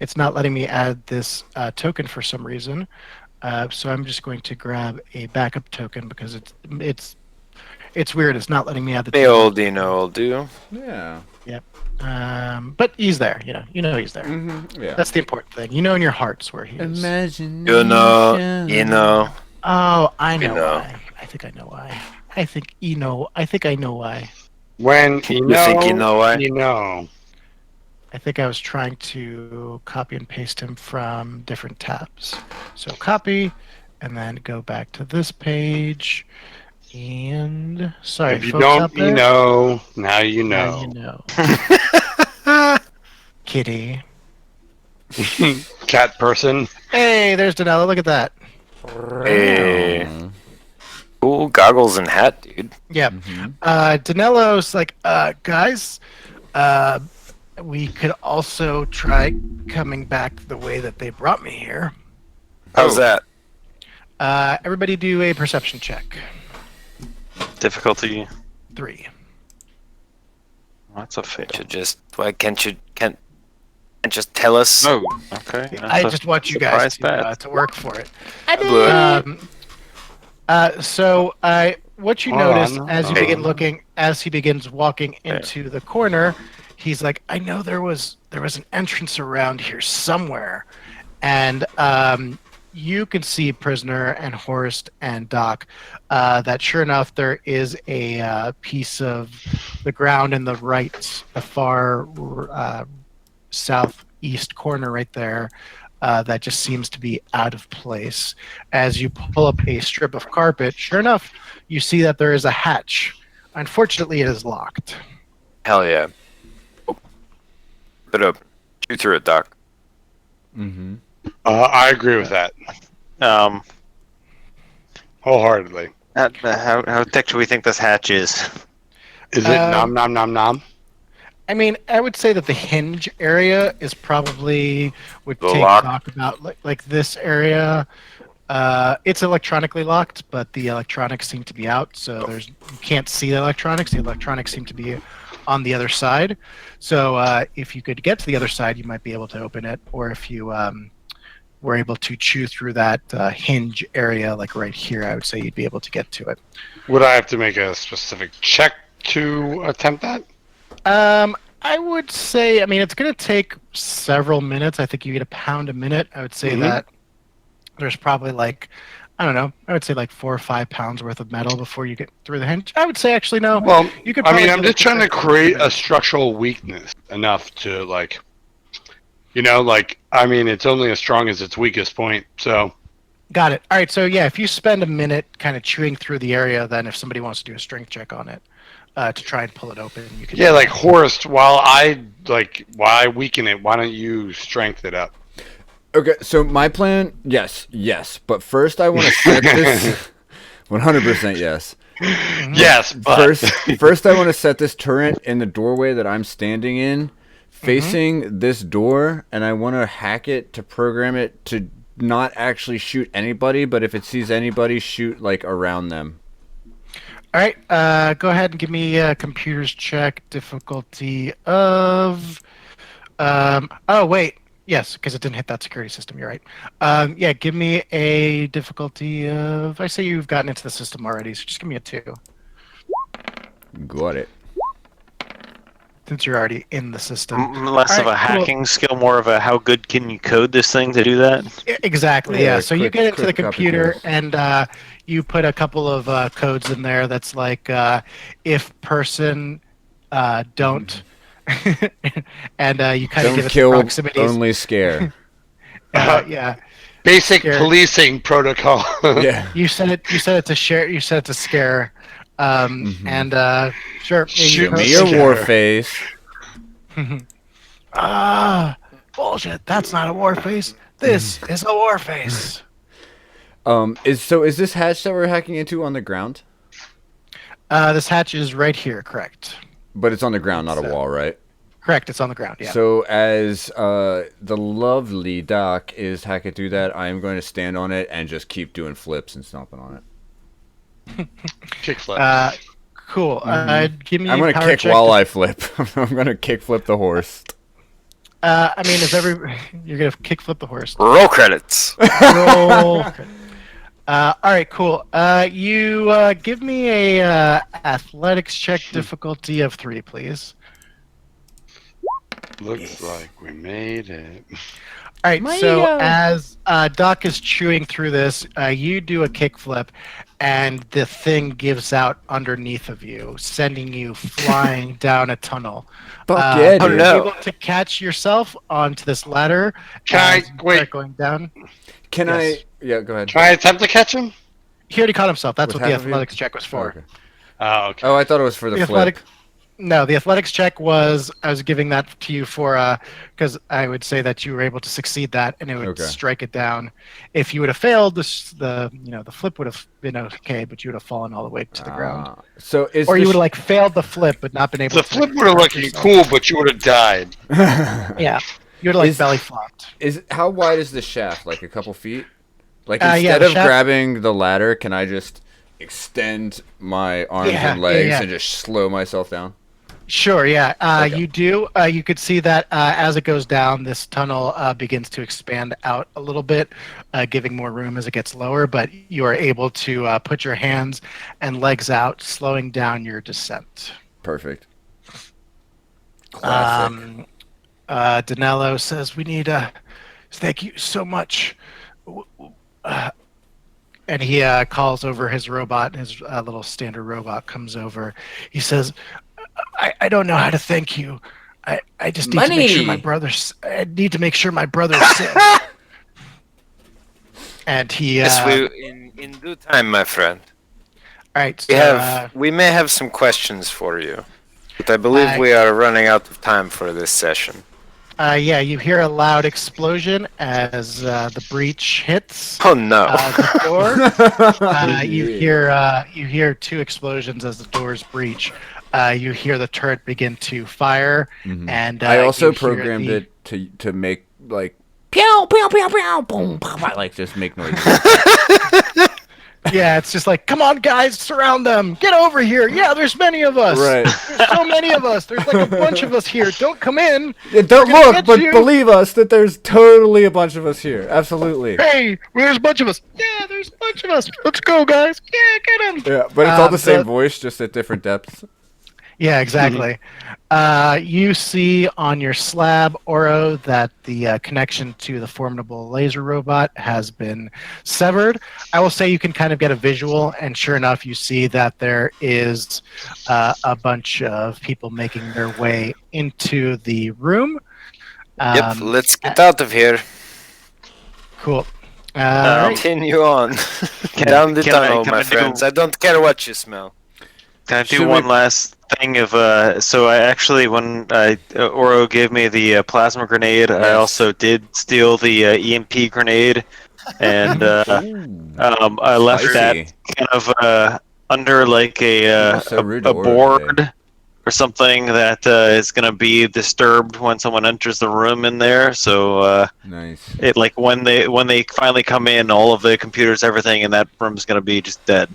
It's not letting me add this token for some reason. So I'm just going to grab a backup token because it's weird. It's not letting me add the The token. old Eno will do. Yeah. But he's there. You know he's there. Mm-hmm. Yeah. That's the important thing. You know in your hearts where he is. Imagine. You know. Oh, I know know. why. I think I know why. I think I know why. When you know, think you know why? you know. I think I was trying to copy and paste him from different tabs. So copy, and then go back to this page. And sorry, If you folks out don't, there. you know. Now you Now know. you know. Kitty. Cat person. Hey, there's Danilo. Look at that. Hey. Cool goggles and hat, dude. Yeah. Mhm. Danilo's like, guys, we could also try coming back the way that they brought me here. How's that? Everybody do a perception check. Difficulty. 3. That's a fail. Can't you just tell us? Oh, okay. I just want you guys surprise bad. to work for it. I blew it. So what you Hold notice on. as you Okay. begin looking, as he begins walking into the corner, he's like, I know there was an entrance around here somewhere. And you can see Prisoner and Horst and Doc that sure enough there is a piece of the ground in the far southeast corner right there that just seems to be out of place. As you pull up a strip of carpet, sure enough, you see that there is a hatch. Unfortunately, it is locked. Hell yeah. Put open. Shoot through it, Doc. Mm-hmm. I agree with that wholeheartedly. How thick do we think this hatch is? Is it nom nom nom nom? I mean, I would say that the hinge area is probably would The take lock. talk about like this area. It's electronically locked, but the electronics seem to be out, so you can't see the electronics. The electronics seem to be on the other side. So if you could get to the other side, you might be able to open it, or if you were able to chew through that hinge area, like right here, I would say you'd be able to get to it. Would I have to make a specific check to attempt that? I would say, I mean, it's going to take several minutes. I think you get £1 a minute. I would say that there's probably like, I don't know, I would say like 4 or 5 pounds worth of metal before you get through the hinge. I would say actually no. Well, you could. I mean, probably I'm do just like trying to create a structural weakness enough to like, I mean, it's only as strong as its weakest point. So. Got it. All right. So yeah, if you spend a minute kind of chewing through the area, then if somebody wants to do a strength check on it to try and pull it open, you can. Yeah, like Horst, while I weaken it, why don't you strength it up? Okay, so my plan, yes, but first I want to set this 100% yes. Yes, but First I want to set this turret in the doorway that I'm standing in, facing this door, and I want to hack it to program it to not actually shoot anybody, but if it sees anybody, shoot like around them. All right. Go ahead and give me a computers check difficulty of. Oh wait. Yes, because it didn't hit that security system. You're right. Yeah, give me a difficulty of. I say you've gotten into the system already, so just give me a 2. Got it. Since you're already in the system. Less of a hacking skill, more of a how good can you code this thing to do that? Exactly. Yeah. So you quick- get into the quick copy computer paste. and you put a couple of codes in there. That's like if person don't. And you kind of Don't give it kill, proximities. only scare. Yeah. basic Scare. policing protocol. Yeah. You said it to share. You said it to scare. And sure. Yeah, Shoot Give me me your Scare. war face. Bullshit. That's not a war face. This is a war face. Is this hatch that we're hacking into on the ground? This hatch is right here. Correct. But it's on the ground, not a wall, right? Correct. It's on the ground. Yeah. So as the lovely Doc is hacking through that, I am going to stand on it and just keep doing flips and stomping on it. Kickflip. Cool. Give me. I'm going to power kick check while I flip. I'm going to kick flip the horse. I mean, you're gonna kick flip the horse. Roll credits. Roll. All right, cool. You give me a athletics check difficulty of 3, please. Looks like we made it. All right. So as Doc is chewing through this, you do a kickflip, and the thing gives out underneath of you, sending you flying down a tunnel. Fuck yeah, Are dude. you able to catch yourself onto this ladder? Can I- as you wait. start going down? Can Yes. Yeah, go ahead. Can I attempt to catch him? He already caught himself. That's With what the half of you? athletics check was for. Okay. Oh, okay. Oh, I thought it was for the flip. No, the athletics check was I was giving that to you for because I would say that you were able to succeed that and it would Okay. strike it down. If you would have failed, the flip would have been okay, but you would have fallen all the way to the ground. So is Or the you would have like failed the flip but not been able The to. flip would have looked cool, but you would have died. Yeah, you would have like Is- belly flopped. how wide is the shaft? Like a couple feet? Like Yeah, instead the of shaft- grabbing the ladder, can I just extend my arms Yeah, and legs yeah. and just slow myself down? Sure, yeah. Okay. You do. You could see that as it goes down, this tunnel begins to expand out a little bit, giving more room as it gets lower. But you are able to put your hands and legs out, slowing down your descent. Perfect. Classic. Danilo says, "We need thank you so much." And he calls over his robot. His little standard robot comes over. He says, I don't know how to thank you. I just need to make sure my brother's. I need to make sure my brother's sick. And he. Yes, in due time, my friend. All right. We may have some questions for you, but I believe I- we are running out of time for this session. Yeah, you hear a loud explosion as the breach hits. Oh no! The door. You hear 2 explosions as the doors breach. you hear the turret begin to fire, and I also you hear programmed the- it to make like pew pew pew pew boom, pow, pow, like just make noises. Yeah, it's just like, come on, guys, surround them. Get over here. Yeah, there's many of us. Right. There's so many of us. There's like a bunch of us here. Don't come in. Yeah, don't We're gonna look, get but you. believe us that there's totally a bunch of us here. Absolutely. Hey, there's a bunch of us. Yeah, there's a bunch of us. Let's go, guys. Yeah, get them. Yeah, but it's all the same but- voice, just at different depths. Yeah, exactly. You see on your slab, Oro, that the connection to the formidable laser robot has been severed. I will say you can kind of get a visual, and sure enough, you see that there is a bunch of people making their way into the room. Yep, let's get out of here. Cool. Alright. Continue on. Down the can I- tunnel, can my I do- friends. I don't care what you smell. Can I do Should one we- last thing of so I actually when Oro gave me the plasma grenade, I Yes. also did steal the EMP grenade, and I left Spicy. that kind of under like You're so rude to a Oro board today. or something that is going to be disturbed when someone enters the room in there. So Nice. it like when they finally come in, all of the computers, everything in that room is going to be just dead.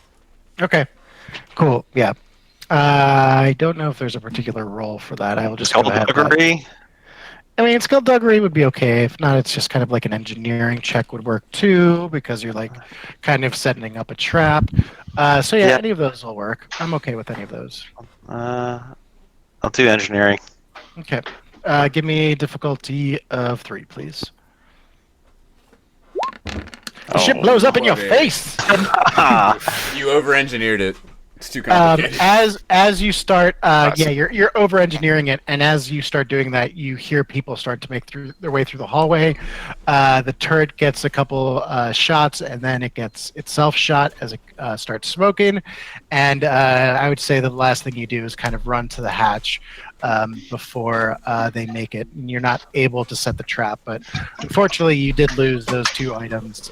Okay. Cool. Yeah. I don't know if there's a particular role for that. I will just go ahead. Skullduggery. I mean, skullduggery would be okay. If not, it's just kind of like an engineering check would work too, because you're like kind of setting up a trap. So yeah, Yeah. any of those will work. I'm okay with any of those. I'll do engineering. Okay. Give me a difficulty of 3, please. The ship blows up in your buddy. face. You over-engineered it. It's too Um, complicated. as you start, yeah, you're over engineering it, and as you start doing that, you hear people start to make their way through the hallway. The turret gets a couple shots, and then it gets itself shot as it starts smoking. And I would say the last thing you do is kind of run to the hatch before they make it. And you're not able to set the trap, but unfortunately, you did lose those 2 items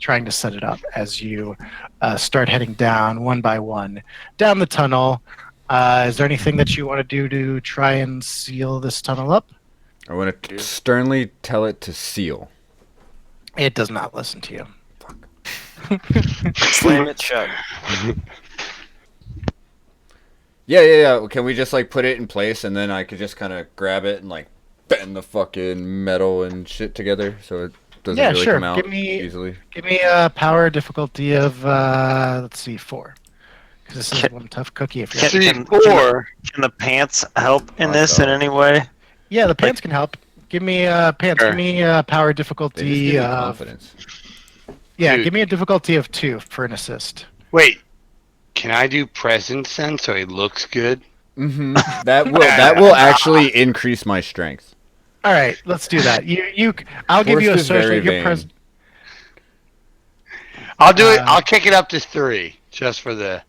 trying to set it up as you start heading down one by one down the tunnel. Is there anything that you want to do to try and seal this tunnel up? I want to sternly tell it to seal. It does not listen to you. Slam it shut. Yeah. Can we just like put it in place and then I could just kind of grab it and like bend the fucking metal and shit together so it doesn't Yeah, really sure. come out Give me- easily? Give me a power difficulty of let's see, 4. Because this is Can- one tough cookie. If Can- you're... can- C4. Can the pants help in Oh, this in God. any way? Yeah, the pants can help. Give me pants. Sure. Give me power They just difficulty give me of confidence. yeah. Dude. Give me a difficulty of 2 for an assist. Wait, can I do presence then so he looks good? Mm-hmm. That will actually increase my strength. All right, let's do that. I'll give you a Forrest is social. very Your vain. pres- I'll do it. I'll kick it up to 3 just for the.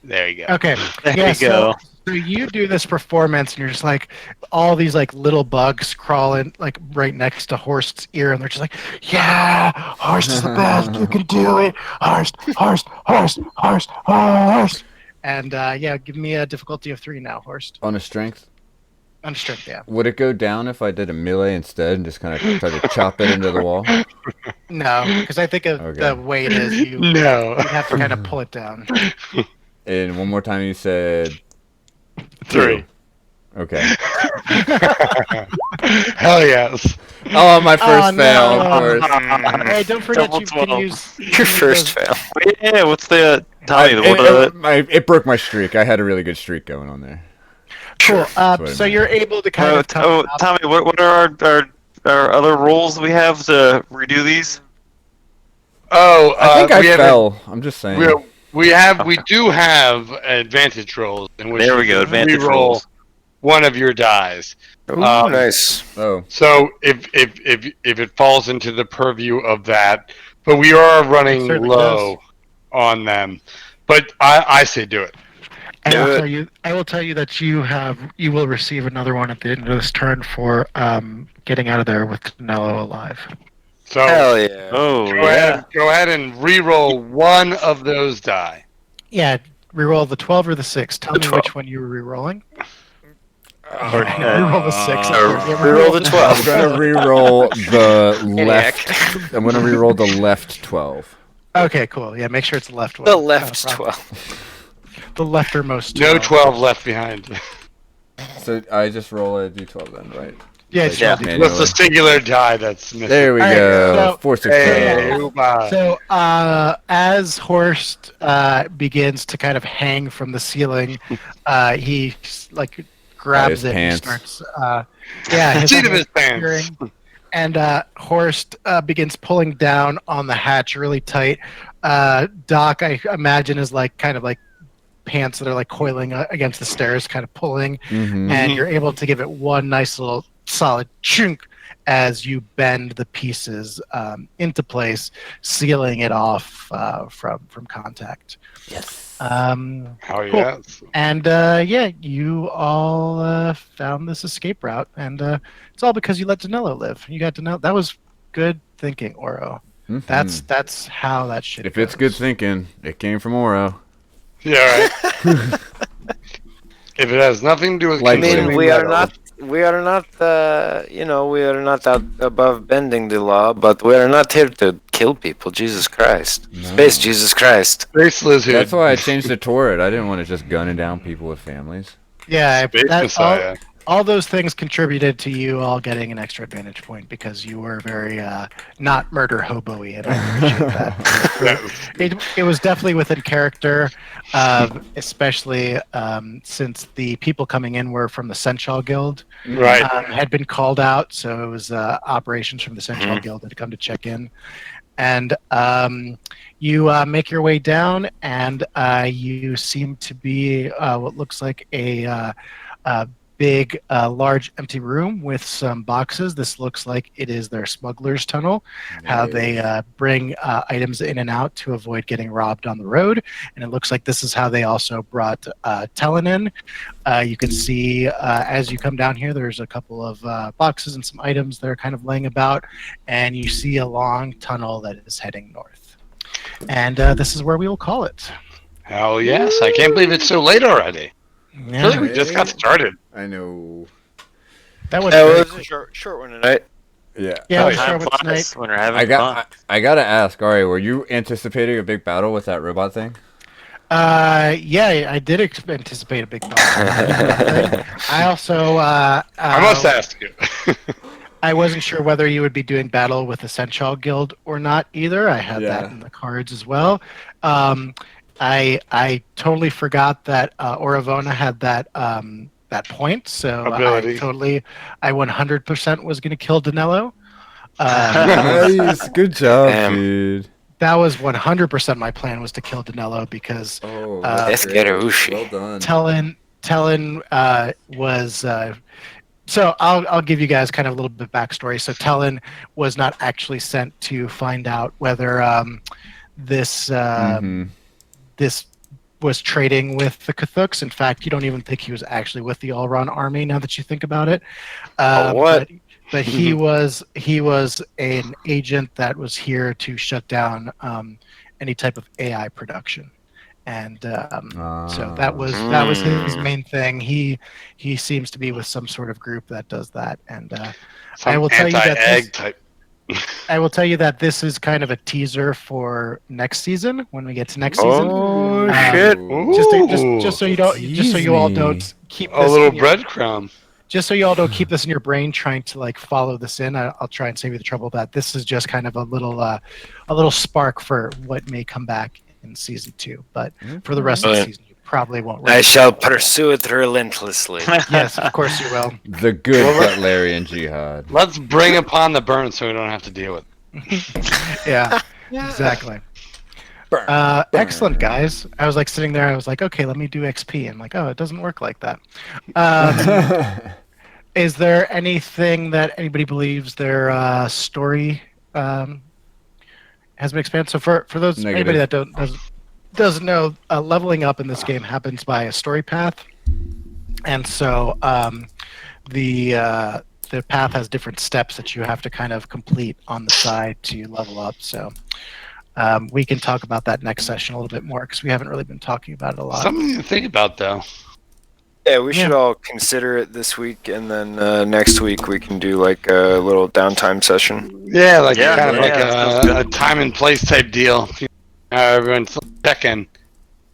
There you go. Okay. There yeah, you go. So you do this performance, and you're just like all these like little bugs crawling like right next to Horst's ear, and they're just like, "Yeah, Horst is the best. You can do it, Horst, Horst, Horst, Horst, Horst." And yeah, give me a difficulty of 3 now, Horst. On a strength, On strength, yeah. would it go down if I did a melee instead and just kind of try to chop it into the wall? No, because I think of Okay. the way it is, you No. have to kind of pull it down. And one more time, you said 3. Okay. Hell yes. Oh, my first Oh, fail, no. of course. Hey, don't forget Double you can 12. use Your first fail. Yeah, what's the Tommy? It broke my streak. I had a really good streak going on there. Cool. what I So meant. you're able to kind of come up. Tommy, what are our other rules we have to redo these? Oh, I think we I have fell. I'm just saying. we do have advantage rolls in which There we you go, can advantage re-roll rolls. one of your dies. Ooh, nice. Oh, So if it falls into the purview of that, but we are running It certainly low on them. But I say do it. And Do I'll it. tell you, I will tell you that you will receive another one at the end of this turn for getting out of there with Canelo alive. So Hell yeah. Oh, go ahead and re-roll one of those die. Yeah, Reroll the 12 or the 6. Tell The me 12. which one you were rerolling. Uh, Reroll the 6. reroll the 12. I'm gonna re-roll the Maniac. left. I'm gonna re-roll the left 12. Okay, cool. Yeah, make sure it's the left one. The Not a left problem. 12. The leftermost. No 12. 12 left behind. So I just roll a d12 then, right? Yeah, Like, Yeah. manually. That's the singular die that's missing. There we All right, go. so- 4 6 Hey, 12. Uba. So as Horst begins to kind of hang from the ceiling, he like grabs his it pants. and starts. His Seat of arm his pants. appearing, and Horst begins pulling down on the hatch really tight. Doc, I imagine, is like kind of like pants that are like coiling against the stairs, kind of pulling, Mhm. and you're able to give it one nice little solid chunk as you bend the pieces into place, sealing it off from contact. Yes. Oh, Cool. yes. And you all found this escape route, and it's all because you let Danilo live. You got Danilo. That was good thinking, Oro. Mhm. That's how that shit. If it's good goes. thinking, it came from Oro. Yeah, right. If it has nothing to do with Like- I mean, consuming we are metal, not, we are not out above bending the law, but we are not here to kill people. Jesus Christ. No. Space Jesus Christ. Space lizard. That's why I changed the turret. I didn't want to just gunning down people with families. Yeah, Space that, Messiah. all those things contributed to you all getting an extra advantage point because you were very not murder hobo-y, and I appreciate that. It was definitely within character, especially since the people coming in were from the Sensual Guild, Right. had been called out, so it was operations from the Sensual Guild that had come to check in. And you make your way down, and you seem to be what looks like a big, large empty room with some boxes. This looks like it is their Smugglers Tunnel, how they bring items in and out to avoid getting robbed on the road. And it looks like this is how they also brought Talon in. You can see as you come down here, there's a couple of boxes and some items that are kind of laying about, and you see a long tunnel that is heading north. And this is where we will call it. Hell yes. I can't believe it's so late already. I feel like we just got started. I know. That was That very was a quick. short one tonight. Yeah. Yeah, Oh, we yeah. sure what's Fun tonight. when we're having I fun. I gotta ask, Ari, were you anticipating a big battle with that robot thing? Yeah, I did anticipate a big battle. I also I must ask you. I wasn't sure whether you would be doing battle with the Sensual Guild or not either. I had Yeah. that in the cards as well. I totally forgot that Oravona had that that point, so Ability. I 100% was going to kill Danilo. Nice. Good job, Damn. dude. That was 100% my plan, was to kill Danilo because Oh, That's great. Gerushi. Well done. Talon was. So I'll give you guys kind of a little bit backstory. So Talon was not actually sent to find out whether this Mhm. this was trading with the Cthulhu's. In fact, you don't even think he was actually with the Allron army. Now that you think about it, What? But he was an agent that was here to shut down any type of AI production. And so that was his main thing. He seems to be with some sort of group that does that. And I will tell you that anti-egg type. I will tell you that this is kind of a teaser for next season when we get to next season. Oh, Um, shit. Just so you don't, just so you all don't keep A this little in your- breadcrumb. just so you all don't keep this in your brain trying to like follow this in. I'll try and save you the trouble that this is just kind of a little spark for what may come back in season 2. But for the rest of the season, you probably won't. I shall pursue it relentlessly. Yes, of course you will. The good Butlerian Jihad. Let's bring upon the burn so we don't have to deal with it. Yeah, exactly. Excellent, guys. I was like sitting there. I was like, okay, let me do XP. I'm like, oh, it doesn't work like that. Is there anything that anybody believes their story has been expanded? So for those Negative. anybody that doesn't know, leveling up in this game happens by a story path, and so the path has different steps that you have to kind of complete on the side to level up. So We can talk about that next session a little bit more because we haven't really been talking about it a lot. Something to think about, though. Yeah, we should all consider it this week, and then next week we can do like a little downtime session. Yeah, like Yeah, kind of like sounds good. a time and place type deal. Everyone's checking.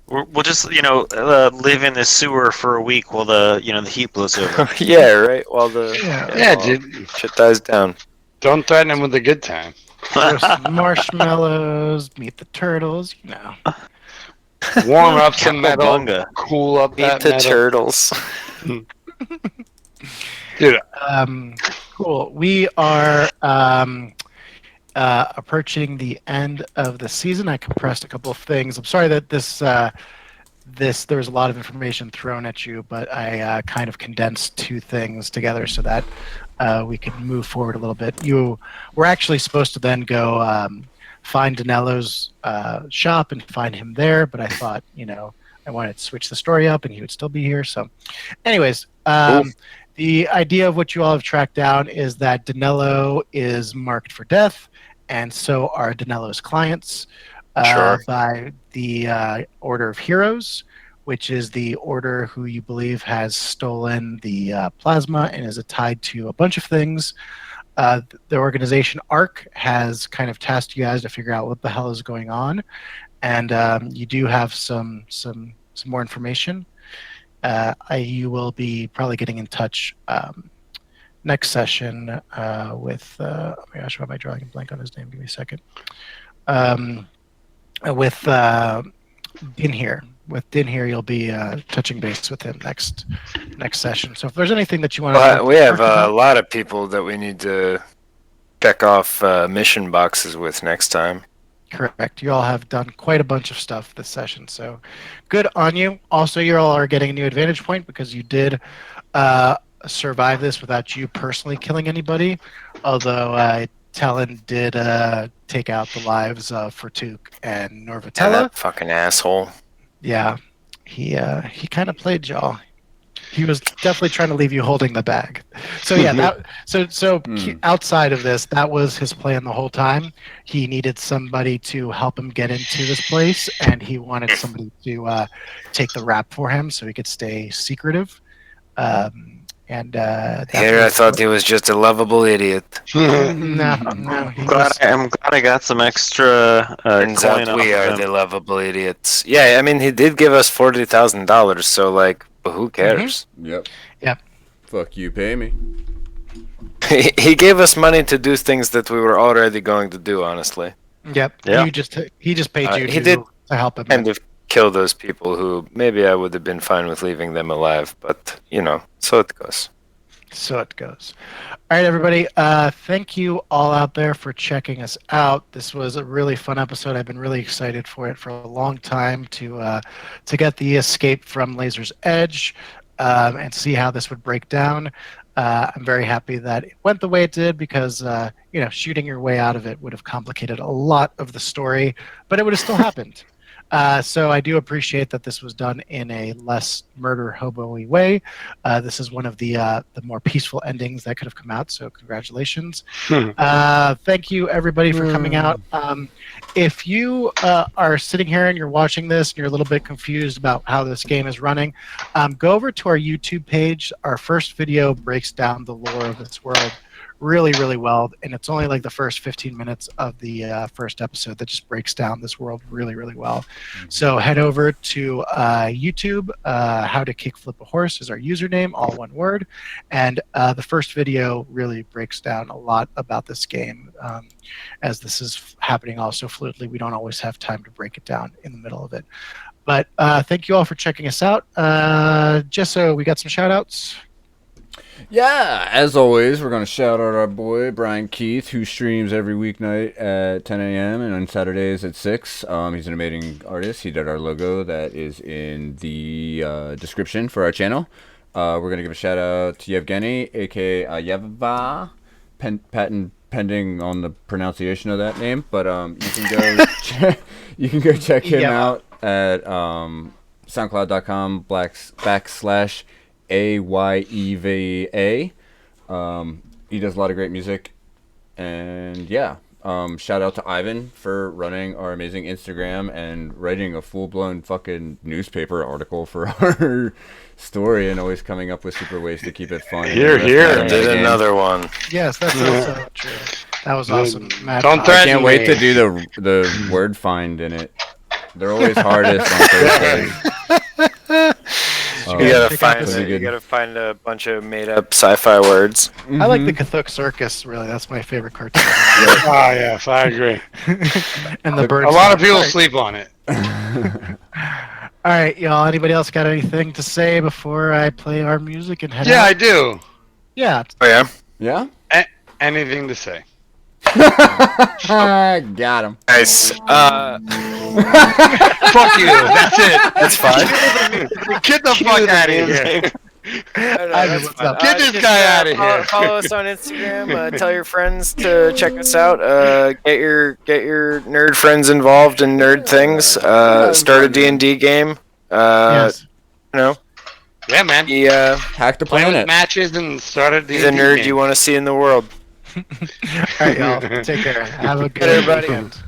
We'll just live in the sewer for a week while the heat blows over. Yeah, right. While the Yeah, while dude. shit dies down. Don't threaten them with a good time. Throw some marshmallows, meet the turtles, you know. Warm up some metal, Cowabunga. cool up Eat that the metal. turtles. Dude, Cool. We are approaching the end of the season. I compressed a couple of things. I'm sorry that there was a lot of information thrown at you, but I kind of condensed two things together so that we could move forward a little bit. You were actually supposed to then go find Danello's shop and find him there, but I thought, I wanted to switch the story up and he would still be here. So, anyways, the idea of what you all have tracked down is that Danello is marked for death, and so are Danello's clients by the Order of Heroes, which is the order who you believe has stolen the plasma and is tied to a bunch of things. The organization ARC has kind of tasked you guys to figure out what the hell is going on, and you do have some more information. You will be probably getting in touch next session with oh my gosh, why am I drawing a blank on his name? Give me a second. With Din here. With Din here, you'll be touching base with him next session. So if there's anything that you want to, We have a lot of people that we need to check off mission boxes with next time. Correct. You all have done quite a bunch of stuff this session, so good on you. Also, you all are getting a new advantage point because you did survive this without you personally killing anybody, although Talon did take out the lives of Fertuk and Norvatella. That fucking asshole. Yeah, he kind of played y'all. He was definitely trying to leave you holding the bag. So yeah, outside of this, that was his plan the whole time. He needed somebody to help him get into this place, and he wanted somebody to take the rap for him so he could stay secretive. I thought he was just a lovable idiot. No. I'm glad I got some extra Turns coin out we off are of the him. lovable idiots. Yeah, I mean, he did give us $40,000, so like, but who cares? Yep. Yep. Fuck you, pay me. He gave us money to do things that we were already going to do, honestly. Yep. Yeah. He just paid you He did to help him. kind of kill those people who maybe I would have been fine with leaving them alive, but, so it goes. So it goes. All right, everybody. Thank you all out there for checking us out. This was a really fun episode. I've been really excited for it for a long time to get the escape from Laser's Edge and see how this would break down. I'm very happy that it went the way it did because shooting your way out of it would have complicated a lot of the story, but it would have still happened. So I do appreciate that this was done in a less murder hobo-y way. This is one of the more peaceful endings that could have come out, so congratulations. Thank you, everybody, for coming out. If you are sitting here and you're watching this and you're a little bit confused about how this game is running, go over to our YouTube page. Our first video breaks down the lore of this world really, really well, and it's only like the first 15 minutes of the first episode that just breaks down this world really, really well. So head over to YouTube. How to Kickflip a Horse is our username, all one word, and the first video really breaks down a lot about this game. As this is happening also fluidly, we don't always have time to break it down in the middle of it. But thank you all for checking us out. Jesso, we got some shout outs. Yeah, as always, we're going to shout out our boy, Brian Keith, who streams every weeknight at 10 a.m. and on Saturdays at 6. He's an amazing artist. He did our logo that is in the description for our channel. We're going to give a shout out to Yevgeny, a.k.a. Yeva, patent pending on the pronunciation of that name. But you can go check him out at soundcloud.com/AYEVA. He does a lot of great music, and yeah, Shout out to Ivan for running our amazing Instagram and writing a full-blown fucking newspaper article for our story and always coming up with super ways to keep it fun. Here, And here. rest of the Did game. another one. Yes, that's also true. That was awesome. Matt, Don't I threaten can't wait me. to do the word find in it. They're always hardest on Thursdays. You gotta check find out this- you gotta find a bunch of made up sci-fi words. I like the Cthulhu Circus. Really, that's my favorite cartoon. Oh yes, I agree. And the birds. A lot of people sleep on it. All right, y'all. Anybody else got anything to say before I play our music and head Yeah, I out? do. Yeah. Oh yeah. Yeah? Anything to say? Got him. Nice. Fuck you. That's it. That's fine. Get the fuck out of here. That's what's fine. up? Get this Just, guy outta follow- here. Follow us on Instagram. Tell your friends to check us out. Get your nerd friends involved in nerd things. Start a D&D game. Yes. You know, Yeah, man. Hack the Play with planet. matches and started be the nerd you want to see in the world. All right, y'all. Take care. Have a good everybody. weekend.